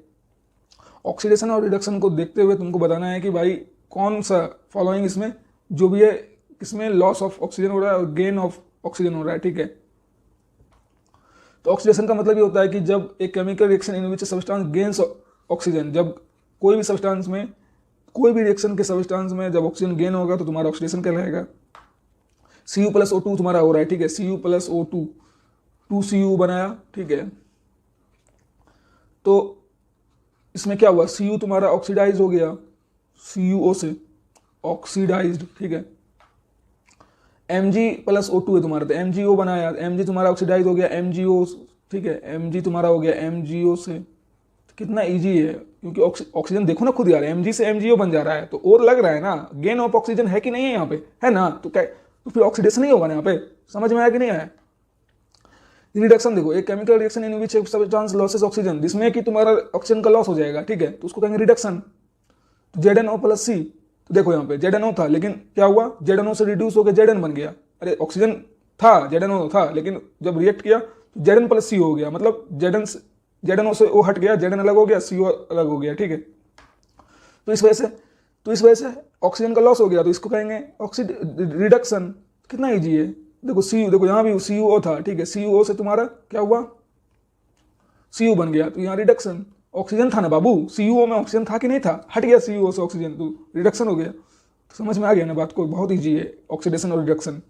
ऑक्सीडेशन और रिडक्शन को देखते हुए तुमको बताना है कि भाई कौन सा फॉलोइंग इसमें जो भी है, किसमें लॉस ऑफ ऑक्सीजन हो रहा है और गेन ऑफ ऑक्सीजन हो रहा है, ठीक है। तो ऑक्सीडेशन का मतलब ये होता है कि जब एक chemical reaction in which substance gains oxygen, जब कोई भी सब्सटेंस में, कोई भी रिएक्शन के सब्सटेंस में जब ऑक्सीजन गेन होगा तो तुम्हारा ऑक्सीडेशन कहलाएगा। Cu प्लस O2 तुम्हारा हो रहा है, ठीक है, Cu प्लस O2 2Cu बनाया, ठीक है। तो इसमें क्या हुआ, Cu तुम्हारा ऑक्सीडाइज हो गया CuO से, ऑक्सीडाइज्ड, ठीक है। Mg प्लस O2 है तुम्हारा, तो MgO बनाया, Mg तुम्हारा ऑक्सीडाइज हो गया MgO, ठीक है, Mg तुम्हारा हो गया MgO से। तो कितना इजी है, क्योंकि ऑक्सीजन देखो ना खुद यार, Mg से MgO बन जा रहा है, तो और लग रहा है ना, गेन ऑफ ऑक्सीजन है कि नहीं है यहाँ पे, है ना, तो क्या, तो फिर ऑक्सीडेशन नहीं होगा ना यहाँ पे। समझ में आया कि नहीं आया। रिडक्शन देखो, एक chemical reaction in which substance losses oxygen, जिसमें कि तुम्हारा ऑक्सीजन का लॉस हो जाएगा, ठीक है, तो उसको कहेंगे रिडक्शन। तो ZnO प्लस C, तो देखो यहाँ पे ZnO था, लेकिन क्या हुआ, ZnO से रिड्यूस होकर Zn बन गया। अरे ऑक्सीजन था, ZnO था, लेकिन जब रिएक्ट किया तो Zn प्लस C हो गया, मतलब ZnO से O हट गया, Zn अलग हो गया, CO अलग हो गया, ठीक है। तो इस वजह से ऑक्सीजन का लॉस हो गया, तो इसको कहेंगे रिडक्शन। कितना ईजी है, देखो Cu, देखो यहाँ भी CuO था, ठीक है, CuO से तुम्हारा क्या हुआ, Cu बन गया, तो यहाँ रिडक्शन। ऑक्सीजन था ना बाबू, CuO में ऑक्सीजन था कि नहीं था, हट गया CuO से ऑक्सीजन, तो रिडक्शन हो गया। तो समझ में आ गया ना बात को, बहुत ईजी है ऑक्सीडेशन और रिडक्शन।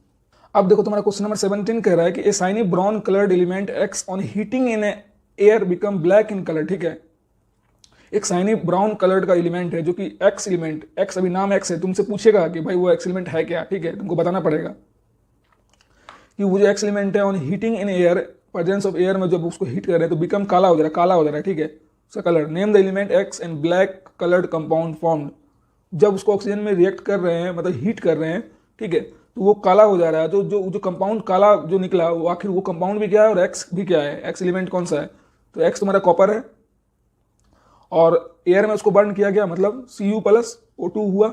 अब देखो तुम्हारा क्वेश्चन नंबर 17 कह रहा है कि a shiny brown coloured element X on heating in air become black in colour, ठीक है। एक शाइनी ब्राउन कलर्ड का एलिमेंट है जो कि एक्स एलिमेंट, एक्स अभी नाम एक्स है, तुमसे पूछेगा कि भाई वो एक्स एलिमेंट है क्या, ठीक है, तुमको बताना पड़ेगा कि वो जो एक्स एलिमेंट है on heating in air, presence of air में जब उसको हीट कर रहे हैं तो बिकम काला हो जा रहा है, काला हो जा रहा है, ठीक है, उसका colour. Name the element x and black coloured compound formed, जब उसको ऑक्सीजन में रिएक्ट कर रहे हैं, मतलब हीट कर रहे हैं, ठीक है, तो वो काला हो जा रहा है। तो जो जो कंपाउंड काला जो निकला वो आखिर वो कंपाउंड भी क्या है और एक्स भी क्या है, एक्स एलिमेंट कौन सा है, तो एक्स तुम्हारा कॉपर है और एयर में उसको बर्न किया गया, मतलब Cu प्लस O2 हुआ,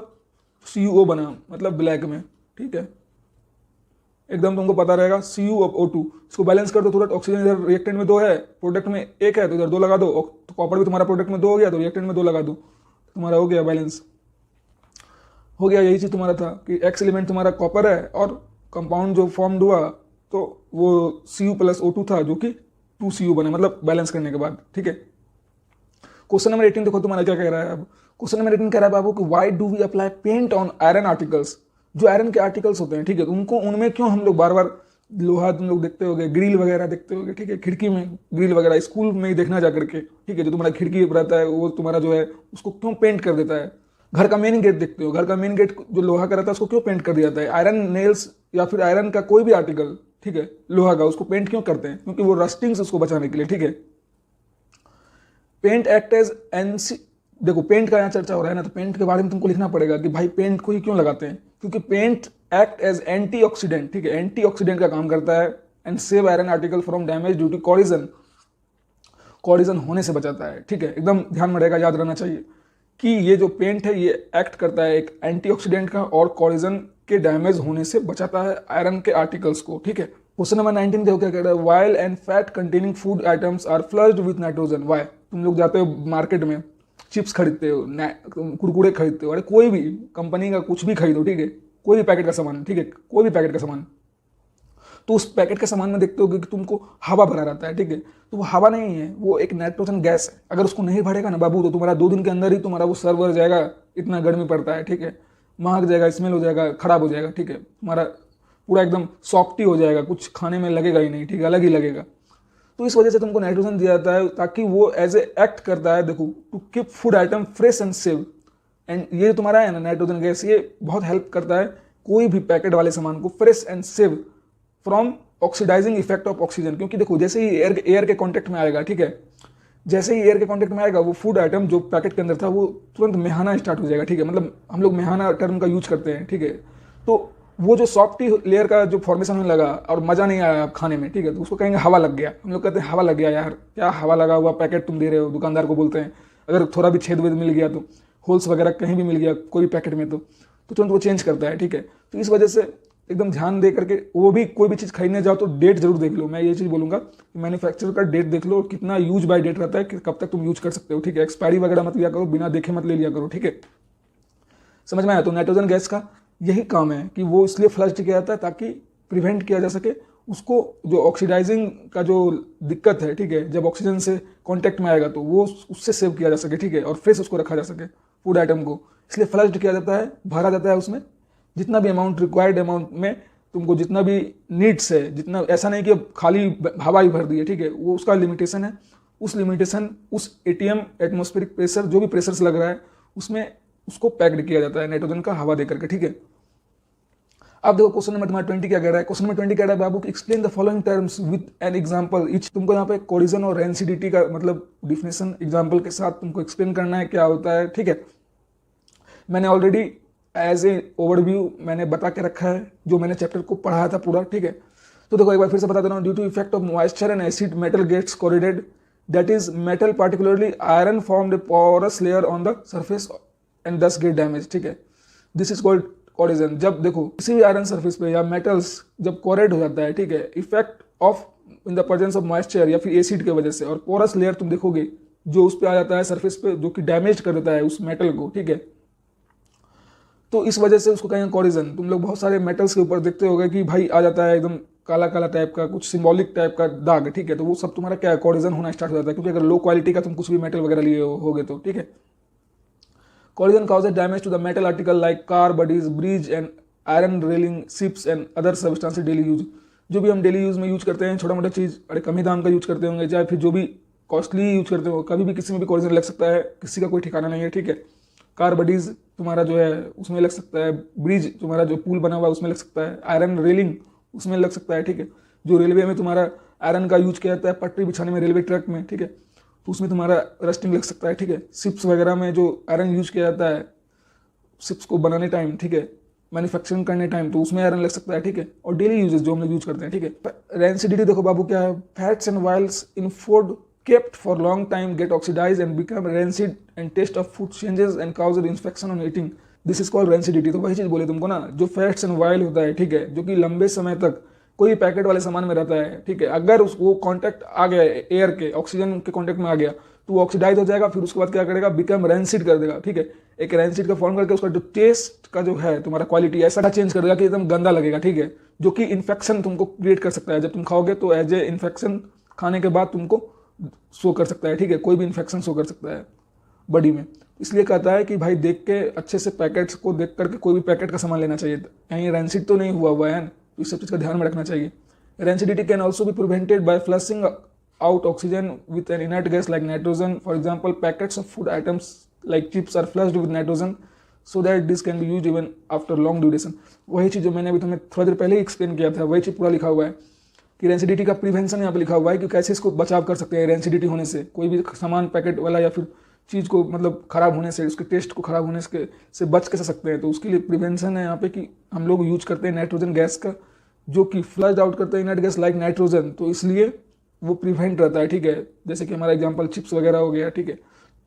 CuO बना, मतलब ब्लैक में, ठीक है, एकदम तुमको पता रहेगा CuO2। इसको बैलेंस कर दो, तुरंत ऑक्सीजन इधर रिएक्टेंट में 2 है, प्रोडक्ट में 1 है, तो इधर 2 लगा दो, तो कॉपर भी तुम्हारा प्रोडक्ट में 2 हो गया, तो रिएक्टेंट में 2 लगा दो, तुम्हारा हो गया बैलेंस, हो गया। यही चीज़ तुम्हारा था कि एक्स एलिमेंट तुम्हारा कॉपर है और कंपाउंड जो फॉर्म्ड हुआ तो वो Cu प्लस O2 था जो कि 2Cu बना, मतलब बैलेंस करने के बाद, ठीक है। क्वेश्चन नंबर 18 देखो तुम्हारा क्या कह रहा है। अब क्वेश्चन नंबर 18 कह रहा है बाबू कि why do we apply paint on iron articles, जो आयरन के आर्टिकल्स होते हैं, ठीक है, उनको उनमें क्यों हम लोग बार बार लोहा, तुम लोग देखते होगे, ग्रिल वगैरह देखते होगे, ठीक है, खिड़की में ग्रिल वगैरह, स्कूल में ही देखना जा करके, ठीक है, जो तुम्हारा खिड़की रहता है वो तुम्हारा जो है उसको क्यों पेंट कर देता है। घर का मेन गेट देखते हो, घर का मेन गेट जो लोहा का रहता है उसको क्यों पेंट कर दिया जाता है। आयरन नेल्स या फिर आयरन का कोई भी आर्टिकल, ठीक है, लोहा का, उसको पेंट क्यों करते हैं, क्योंकि वो रस्टिंग से उसको बचाने के लिए, ठीक है। पेंट एक्ट एज एनसी, देखो पेंट का यहाँ चर्चा हो रहा है ना, तो पेंट के बारे में तुमको लिखना पड़ेगा कि भाई पेंट को ही क्यों लगाते हैं, क्योंकि पेंट एक्ट एज एंटीऑक्सीडेंट, ठीक है, एंटीऑक्सीडेंट का काम करता है, and save iron article from damage due to corrosion, corrosion होने से बचाता है, ठीक है, एकदम ध्यान में रहेगा, याद रहना चाहिए कि ये जो पेंट है ये एक्ट करता है एक एंटीऑक्सीडेंट का और कॉरिजन के डैमेज होने से बचाता है आयरन के आर्टिकल्स को, ठीक है। क्वेश्चन नंबर 19 देखो क्या कह रहा है, oil and fat containing food items are flushed with nitrogen, why, तुम लोग जाते हो मार्केट में, चिप्स खरीदते हो, कुरकुरे खरीदते हो, अरे कोई भी कंपनी का कुछ भी खरीदो, ठीक है, कोई भी पैकेट का सामान, ठीक है, कोई भी पैकेट का सामान, तो उस पैकेट के सामान में देखते हो कि तुमको हवा भरा रहता है, ठीक है, तो वो हवा नहीं है, वो एक नाइट्रोजन गैस है। अगर उसको नहीं भरेगा ना बाबू तो तुम्हारा 2 दिन के अंदर ही तुम्हारा वो सर्वर जाएगा, इतना गर्मी पड़ता है, ठीक है, महक जाएगा, स्मेल हो जाएगा, खराब हो जाएगा, ठीक है, तुम्हारा पूरा एकदम सॉफ्टी हो जाएगा, कुछ खाने में लगेगा ही नहीं, ठीक है, अलग ही लगेगा। तो इस वजह से तुमको नाइट्रोजन दिया जाता है ताकि वो एज ए एक्ट करता है, देखो, to keep food item fresh and save. And ये तुम्हारा है ना नाइट्रोजन गैस, ये बहुत हेल्प करता है कोई भी पैकेट वाले सामान को fresh and save from oxidising effect of oxygen, क्योंकि देखो जैसे ही एयर के कांटेक्ट में आएगा, ठीक है, जैसे ही एयर के कांटेक्ट में आएगा वो फूड आइटम जो पैकेट के अंदर था वो तुरंत मेहाना स्टार्ट हो जाएगा, ठीक है, मतलब हम लोग मेहाना टर्म का यूज करते हैं, ठीक है, तो वो जो सॉफ्टी लेयर का जो फॉर्मेशन होने लगा और मज़ा नहीं आया खाने में, ठीक है, तो उसको कहेंगे हवा लग गया। हम लोग कहते हैं हवा लग गया, यार क्या हवा लगा हुआ पैकेट तुम दे रहे हो, दुकानदार को बोलते हैं। अगर थोड़ा भी छेद वेद मिल गया तो, होल्स वगैरह कहीं भी मिल गया कोई भी पैकेट में, तो तुरंत वो चेंज करता है, ठीक है। तो इस वजह से एकदम ध्यान दे करके वो भी कोई भी चीज़ खरीदने जाओ तो डेट जरूर देख लो। मैं ये चीज़ बोलूँगा कि मैन्युफैक्चरर का डेट देख लो, कितना यूज बाय डेट रहता है कि कब तक तुम यूज कर सकते हो, ठीक है, एक्सपायरी वगैरह मत लिया करो, बिना देखे मत ले लिया करो, ठीक है, समझ में आया। तो नाइट्रोजन गैस का यही काम है कि वो इसलिए फ्लश्ड किया जाता है ताकि प्रिवेंट किया जा सके उसको, जो ऑक्सीडाइजिंग का जो दिक्कत है, ठीक है, जब ऑक्सीजन से कांटेक्ट में आएगा तो वो उससे सेव किया जा सके, ठीक है, और फ्रेश उसको रखा जा सके फूड आइटम को, इसलिए फ्लश्ड किया जाता है, भरा जाता है उसमें जितना भी अमाउंट, रिक्वायर्ड अमाउंट में तुमको जितना भी नीड्स है, जितना, ऐसा नहीं कि अब खाली हवा ही भर दी है, ठीक है, वो उसका लिमिटेशन है, उस लिमिटेशन, उस ATM एटमॉस्फेरिक प्रेशर, जो भी प्रेशर से लग रहा है उसमें उसको पैक्ड किया जाता है नाइट्रोजन का हवा देकर के, ठीक है। अब देखो क्वेश्चन नंबर तुम्हारा 20 क्या कह रहा है। क्वेश्चन नंबर 20 कह रहा है बाबू explain the following terms with an example each. तुमको यहाँ पे कोलिजन और रेंसिडिटी का मतलब डिफिनेशन एग्जांपल के साथ तुमको एक्सप्लेन करना है क्या होता है, ठीक है। मैंने ऑलरेडी एज ए ओवरव्यू मैंने बता के रखा है, जो मैंने चैप्टर को पढ़ाया था पूरा, ठीक है। तो देखो एक बार फिर से बता दे रहा हूँ, due to effect of moisture and acid metal gets corroded, that is metal particularly iron formed a porous layer on the surface and thus get damage, ठीक है, दिस इज कॉल्ड कोरिजन। जब देखो किसी भी आयरन सरफेस पे या metals जब कोरेड हो जाता है, ठीक है, effect of in the presence of moisture या फिर एसिड की वजह से, और पोरस लेयर तुम देखोगे जो उस पे आ जाता है सरफेस पे, जो कि डैमेज कर देता है उस मेटल को, ठीक है, तो इस वजह से उसको कहेंगे कोरिजन। तुम लोग बहुत सारे मेटल्स के ऊपर देखते होगे कि भाई आ जाता है एकदम काला काला टाइप का कुछ सिंबॉलिक टाइप का दाग, ठीक है, तो वो सब तुम्हारा क्या है, कोरिजन होना स्टार्ट हो जाता है, क्योंकि अगर लो क्वालिटी का तुम कुछ भी मेटल वगैरह लिए होगे तो, ठीक है। Collision causes damage to the metal article like car bodies, bridge and iron railing, ships and other substances daily use। जो भी हम डेली यूज में यूज करते हैं छोटा मोटा चीज़, अरे कम ही दाम का यूज करते होंगे, चाहे फिर जो भी कॉस्टली यूज करते हो, कभी भी किसी में भी कॉर्जन लग सकता है, किसी का कोई ठिकाना नहीं है, ठीक है। कार बडीज तुम्हारा जो है उसमें लग सकता है, ब्रिज तुम्हारा जो पुल बना हुआ है उसमें लग सकता है, आयरन रेलिंग उसमें लग सकता है, ठीक है। जो रेलवे में तुम्हारा आयरन का यूज किया जाता है पटरी बिछाने में, रेलवे ट्रैक में, ठीक है, तो उसमें तुम्हारा रस्टिंग लग सकता है, ठीक है। शिप्स वगैरह में जो आयरन यूज किया जाता है शिप्स को बनाने टाइम, ठीक है, मैन्युफैक्चरिंग करने टाइम, तो उसमें आयरन लग सकता है, ठीक है। और डेली यूजेस जो हम लोग यूज करते हैं, ठीक है। रेंसिडिटी देखो बाबू क्या है, fats and oils in food kept for long time get oxidized and become rancid and taste of food changes and causes infection on eating. This is called rancidity. तो वही चीज बोले तुमको ना, जो फैट्स एंड ऑयल होता है, ठीक है, जो कि लंबे समय तक कोई पैकेट वाले सामान में रहता है, ठीक है, अगर वो कांटेक्ट आ गया एयर के, ऑक्सीजन के कांटेक्ट में आ गया तो वो ऑक्सीडाइज हो जाएगा, फिर उसके बाद क्या करेगा, बिकम रैंसिड कर देगा, ठीक है। एक रैंसिड का फॉर्म करके उसका जो टेस्ट का जो है तुम्हारा क्वालिटी ऐसा चेंज कर देगा कि एकदम गंदा लगेगा, ठीक है, जो कि इन्फेक्शन तुमको क्रिएट कर सकता है। जब तुम खाओगे तो एज ए इन्फेक्शन खाने के बाद तुमको शो कर सकता है, ठीक है, कोई भी इन्फेक्शन शो कर सकता है बॉडी में। इसलिए कहता है कि भाई देख के अच्छे से पैकेट्स को देख करके कोई भी पैकेट का सामान लेना चाहिए, कहीं रैंसिड तो नहीं हुआ है, तो इस सब चीज़ का ध्यान में रखना चाहिए। Rancidity can also be prevented by flushing out oxygen with an inert gas like nitrogen. For example packets of food items like chips are flushed with nitrogen so that this can be use even after long duration. वही चीज़ जो मैंने अभी तुम्हें थोड़ा देर पहले ही explain किया था, वही चीज़ पूरा लिखा हुआ है कि रेंसिडिटी का प्रिवेंशन यहाँ पे लिखा हुआ है कि कैसे इसको बचाव कर सकते हैं रेंसिडिटी होने से, कोई भी सामान पैकेट वाला या फिर चीज़ को मतलब खराब होने से, उसके टेस्ट को खराब होने से बच कैसे सकते हैं। तो उसके लिए प्रिवेंशन है यहाँ पे कि हम लोग यूज करते हैं नाइट्रोजन गैस का, जो कि फ्लश्ड आउट करते हैं इनर्ट गैस लाइक नाइट्रोजन, तो इसलिए वो प्रिवेंट रहता है, ठीक है। जैसे कि हमारा एग्जाम्पल चिप्स वगैरह हो गया, ठीक है,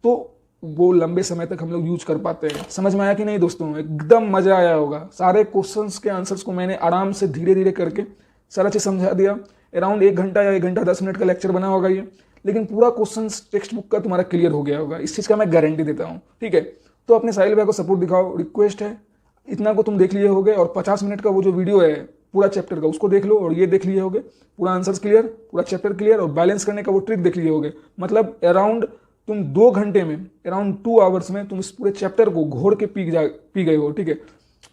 तो वो लंबे समय तक हम लोग यूज कर पाते हैं। समझ में आया कि नहीं दोस्तों? एकदम मजा आया होगा। सारे क्वेश्चंस के आंसर्स को मैंने आराम से धीरे धीरे करके सारा चीज समझा दिया। अराउंड 1 घंटा या 1 घंटा 10 मिनट का लेक्चर बना होगा ये, लेकिन पूरा क्वेश्चन टेक्स्ट बुक का तुम्हारा क्लियर हो गया होगा, इस चीज का मैं गारंटी देता हूँ, ठीक है। तो अपने साहिल भाई को सपोर्ट दिखाओ, रिक्वेस्ट है। इतना को तुम देख लिए होगे और 50 मिनट का वो जो वीडियो है पूरा चैप्टर का उसको देख लो, और ये देख लिए होगे पूरा आंसर्स क्लियर, पूरा चैप्टर क्लियर, और बैलेंस करने का वो ट्रिक देख लिए होगे। मतलब अराउंड तुम 2 घंटे में, अराउंड 2 आवर्स में तुम इस पूरे चैप्टर को घोड़ के पी गए हो, ठीक है।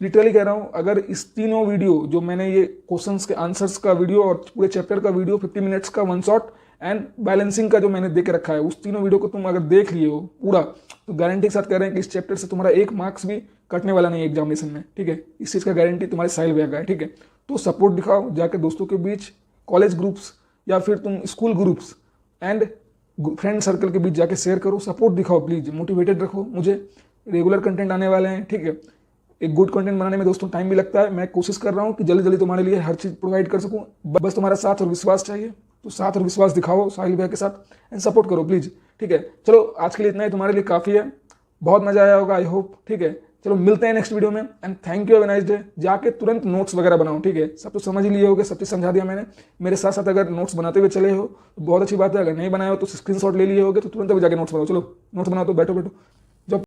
लिटरली कह रहा हूँ, अगर इस तीनों वीडियो जो मैंने ये क्वेश्चंस के आंसर्स का वीडियो और पूरे चैप्टर का वीडियो 50 मिनट्स का वन शॉट एंड बैलेंसिंग का जो मैंने देख रखा है, उस तीनों वीडियो को तुम अगर देख लिए हो पूरा, तो गारंटी के साथ कह रहे हैं कि इस चैप्टर से तुम्हारा 1 मार्क्स भी कटने वाला नहीं है एग्जामिनेशन में, ठीक है। इस चीज़ का गारंटी तुम्हारे साहिल भैया का है, ठीक है। तो सपोर्ट दिखाओ जाकर दोस्तों के बीच, कॉलेज ग्रुप्स या फिर तुम school groups and friend circle के बीच जाके शेयर करो, सपोर्ट दिखाओ प्लीज, मोटिवेटेड रखो मुझे। रेगुलर कंटेंट आने वाले हैं, ठीक है। एक गुड कंटेंट बनाने में दोस्तों टाइम भी लगता है, मैं कोशिश कर रहा हूँ कि जल्दी जल्दी तुम्हारे लिए हर चीज़ प्रोवाइड कर सकूँ, बस तुम्हारा साथ और विश्वास चाहिए। तो साथ और विश्वास दिखाओ साहिल भैया के साथ एंड सपोर्ट करो प्लीज, ठीक है। चलो आज के लिए इतना ही तुम्हारे लिए काफ़ी है, बहुत मजा आया होगा आई होप, ठीक है। चलो मिलते हैं नेक्स्ट वीडियो में and thank you, have a nice day. जाके तुरंत नोट्स वगैरह बनाओ, ठीक है। सब तो समझ ही लिए होगे, सब चीज़ समझा दिया मैंने। मेरे साथ साथ अगर नोट्स बनाते हुए चले हो तो बहुत अच्छी बात है, अगर नहीं बनाए हो तो स्क्रीनशॉट ले लिए होगे तो तुरंत अभी जाके नोट्स बनाओ। चलो नोट्स बनाओ, तो बैठो बैठो।